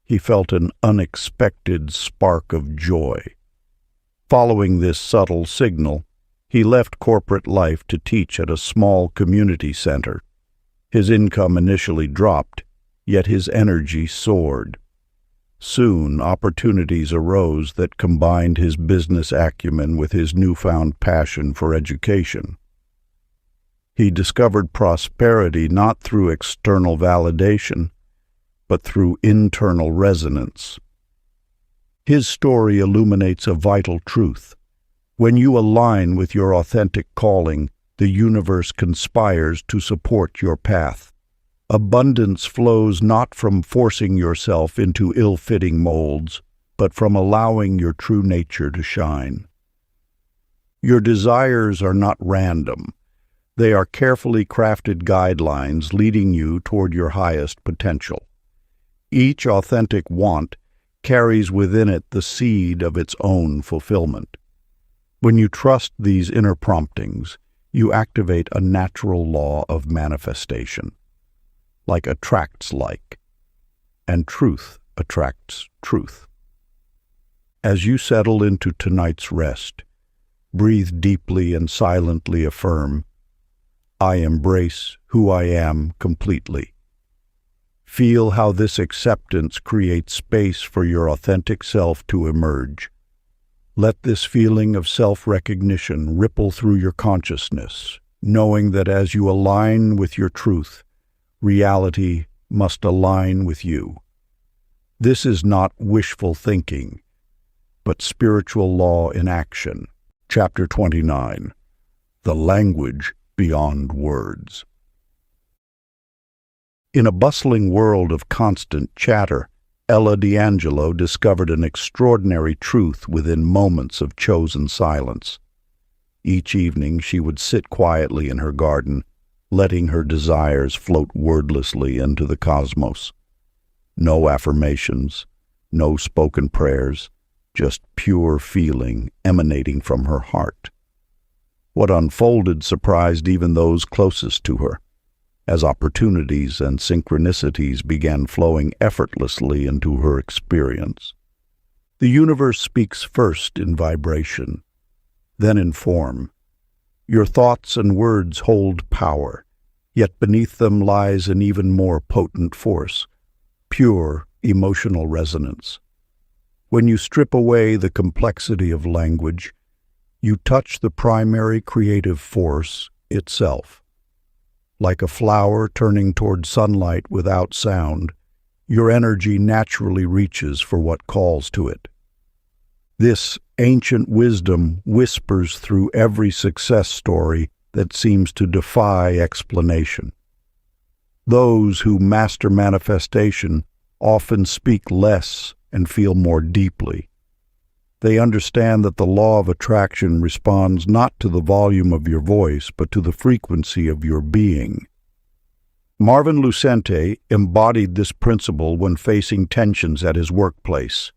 he felt an unexpected spark of joy. Following this subtle signal, he left corporate life to teach at a small community center. His income initially dropped, yet his energy soared. Soon, opportunities arose that combined his business acumen with his newfound passion for education. He discovered prosperity not through external validation, but through internal resonance. His story illuminates a vital truth. When you align with your authentic calling, the universe conspires to support your path. Abundance flows not from forcing yourself into ill-fitting molds, but from allowing your true nature to shine. Your desires are not random. They are carefully crafted guidelines leading you toward your highest potential. Each authentic want carries within it the seed of its own fulfillment. When you trust these inner promptings, you activate a natural law of manifestation. Like attracts like, and truth attracts truth. As you settle into tonight's rest, breathe deeply and silently affirm, I embrace who I am completely. Feel how this acceptance creates space for your authentic self to emerge. Let this feeling of self-recognition ripple through your consciousness, knowing that as you align with your truth, reality must align with you. This is not wishful thinking, but spiritual law in action. Chapter 29. The Language Beyond Words. In a bustling world of constant chatter, Ella D'Angelo discovered an extraordinary truth within moments of chosen silence. Each evening she would sit quietly in her garden, letting her desires float wordlessly into the cosmos. No affirmations, no spoken prayers, just pure feeling emanating from her heart. What unfolded surprised even those closest to her, as opportunities and synchronicities began flowing effortlessly into her experience. The universe speaks first in vibration, then in form. Your thoughts and words hold power, yet beneath them lies an even more potent force, pure emotional resonance. When you strip away the complexity of language, you touch the primary creative force itself. Like a flower turning toward sunlight without sound, your energy naturally reaches for what calls to it. This ancient wisdom whispers through every success story that seems to defy explanation. Those who master manifestation often speak less and feel more deeply. They understand that the law of attraction responds not to the volume of your voice, but to the frequency of your being. Marvin Lucente embodied this principle when facing tensions at his workplace.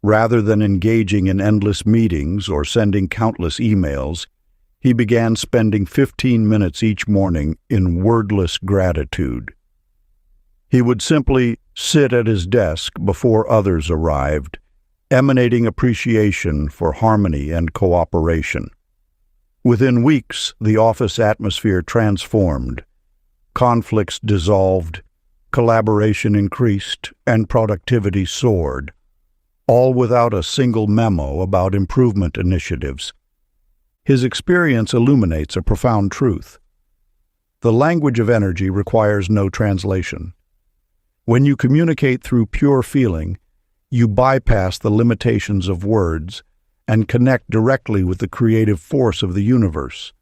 Rather than engaging in endless meetings or sending countless emails, he began spending 15 minutes each morning in wordless gratitude. He would simply sit at his desk before others arrived, emanating appreciation for harmony and cooperation. Within weeks, the office atmosphere transformed. Conflicts dissolved, collaboration increased, and productivity soared, all without a single memo about improvement initiatives. His experience illuminates a profound truth. The language of energy requires no translation. When you communicate through pure feeling, you bypass the limitations of words and connect directly with the creative force of the universe.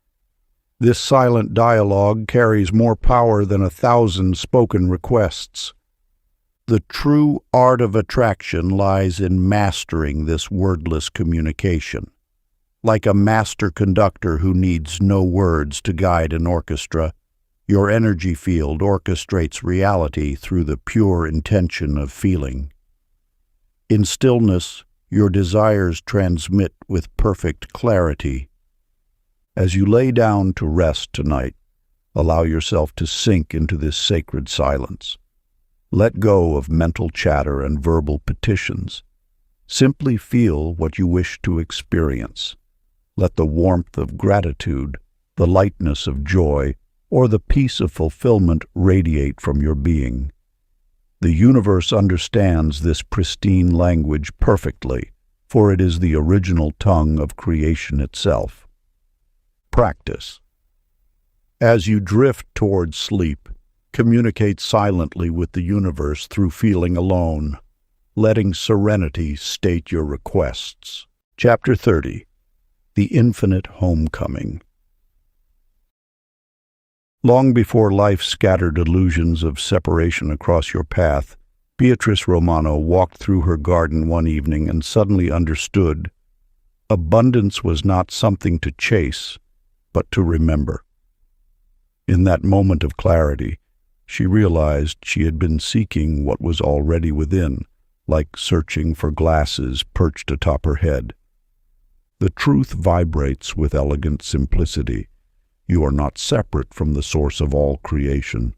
This silent dialogue carries more power than 1,000 spoken requests. The true art of attraction lies in mastering this wordless communication. Like a master conductor who needs no words to guide an orchestra, your energy field orchestrates reality through the pure intention of feeling. In stillness, Your desires transmit with perfect clarity. As you lay down to rest tonight, allow yourself to sink into this sacred silence. Let go of mental chatter and verbal petitions. Simply feel what you wish to experience. Let the warmth of gratitude, the lightness of joy, or the peace of fulfillment radiate from your being. The universe understands this pristine language perfectly, for it is the original tongue of creation itself. Practice. As you drift towards sleep, communicate silently with the universe through feeling alone, letting serenity state your requests. Chapter 30. The Infinite Homecoming. Long before life scattered illusions of separation across your path, Beatrice Romano walked through her garden one evening and suddenly understood. Abundance was not something to chase, but to remember. In that moment of clarity, she realized she had been seeking what was already within, like searching for glasses perched atop her head. The truth vibrates with elegant simplicity. You are not separate from the source of all creation.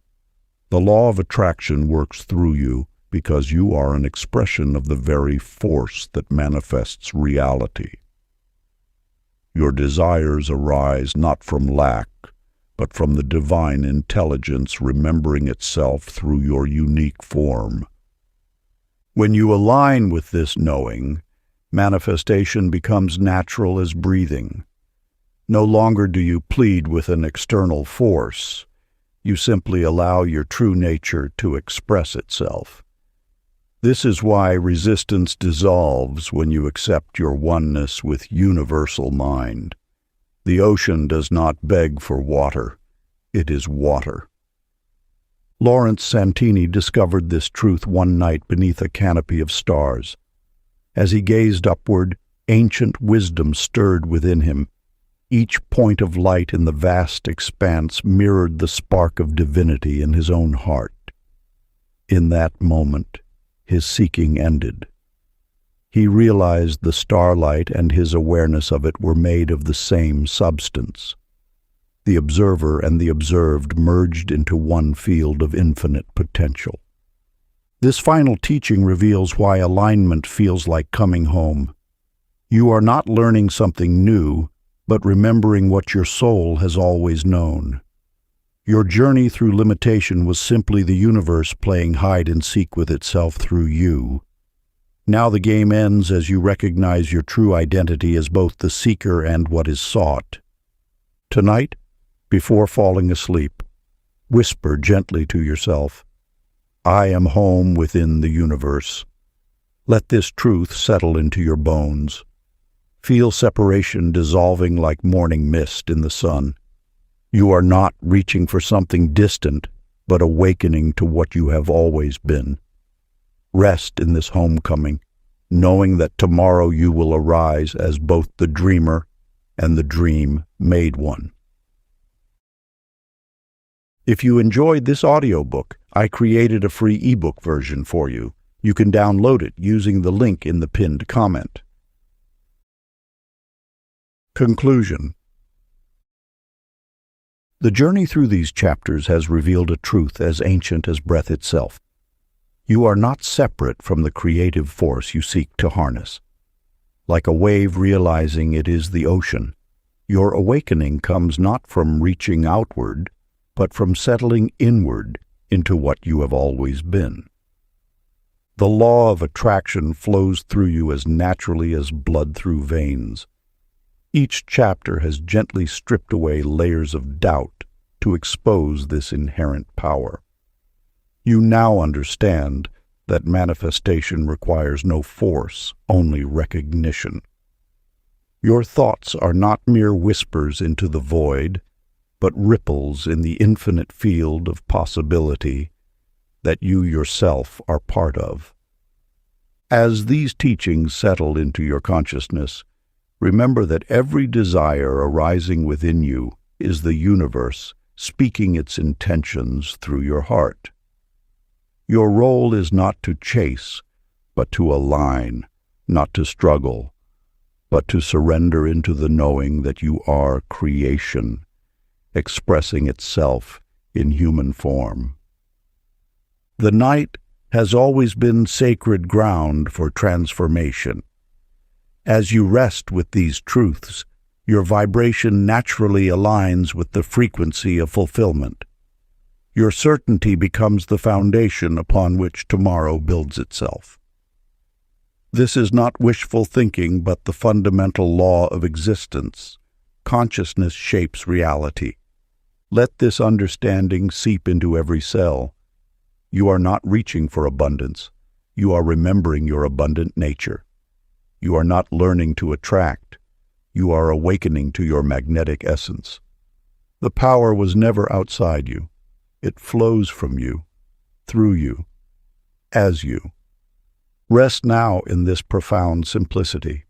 The law of attraction works through you because you are an expression of the very force that manifests reality. Your desires arise not from lack, but from the divine intelligence remembering itself through your unique form. When you align with this knowing, manifestation becomes natural as breathing. No longer do you plead with an external force. You simply allow your true nature to express itself. This is why resistance dissolves when you accept your oneness with universal mind. The ocean does not beg for water. It is water. Lawrence Santini discovered this truth one night beneath a canopy of stars. As he gazed upward, ancient wisdom stirred within him. Each point of light in the vast expanse mirrored the spark of divinity in his own heart. In that moment, his seeking ended. He realized the starlight and his awareness of it were made of the same substance. The observer and the observed merged into one field of infinite potential. This final teaching reveals why alignment feels like coming home. You are not learning something new, but remembering what your soul has always known. Your journey through limitation was simply the universe playing hide and seek with itself through you. Now the game ends as you recognize your true identity as both the seeker and what is sought. Tonight, before falling asleep, whisper gently to yourself, "I am home within the universe." Let this truth settle into your bones. Feel separation dissolving like morning mist in the sun. You are not reaching for something distant, but awakening to what you have always been. Rest in this homecoming, knowing that tomorrow you will arise as both the dreamer and the dream made one. If you enjoyed this audiobook, I created a free ebook version for you. You can download it using the link in the pinned comment. Conclusion. The journey through these chapters has revealed a truth as ancient as breath itself. You are not separate from the creative force you seek to harness. Like a wave realizing it is the ocean, your awakening comes not from reaching outward, but from settling inward into what you have always been. The law of attraction flows through you as naturally as blood through veins. Each chapter has gently stripped away layers of doubt to expose this inherent power. You now understand that manifestation requires no force, only recognition. Your thoughts are not mere whispers into the void, but ripples in the infinite field of possibility that you yourself are part of. As these teachings settle into your consciousness, remember that every desire arising within you is the universe speaking its intentions through your heart. Your role is not to chase, but to align, not to struggle, but to surrender into the knowing that you are creation, expressing itself in human form. The night has always been sacred ground for transformation. As you rest with these truths, your vibration naturally aligns with the frequency of fulfillment. Your certainty becomes the foundation upon which tomorrow builds itself. This is not wishful thinking, but the fundamental law of existence. Consciousness shapes reality. Let this understanding seep into every cell. You are not reaching for abundance. You are remembering your abundant nature. You are not learning to attract. You are awakening to your magnetic essence. The power was never outside you. It flows from you, through you, as you. Rest now in this profound simplicity.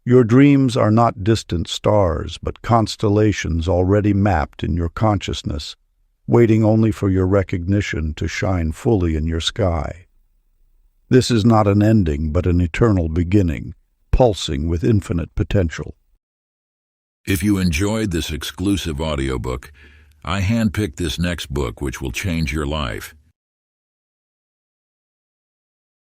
Your dreams are not distant stars, but constellations already mapped in your consciousness, waiting only for your recognition to shine fully in your sky. This is not an ending, but an eternal beginning, pulsing with infinite potential. If you enjoyed this exclusive audiobook, I handpicked this next book which will change your life.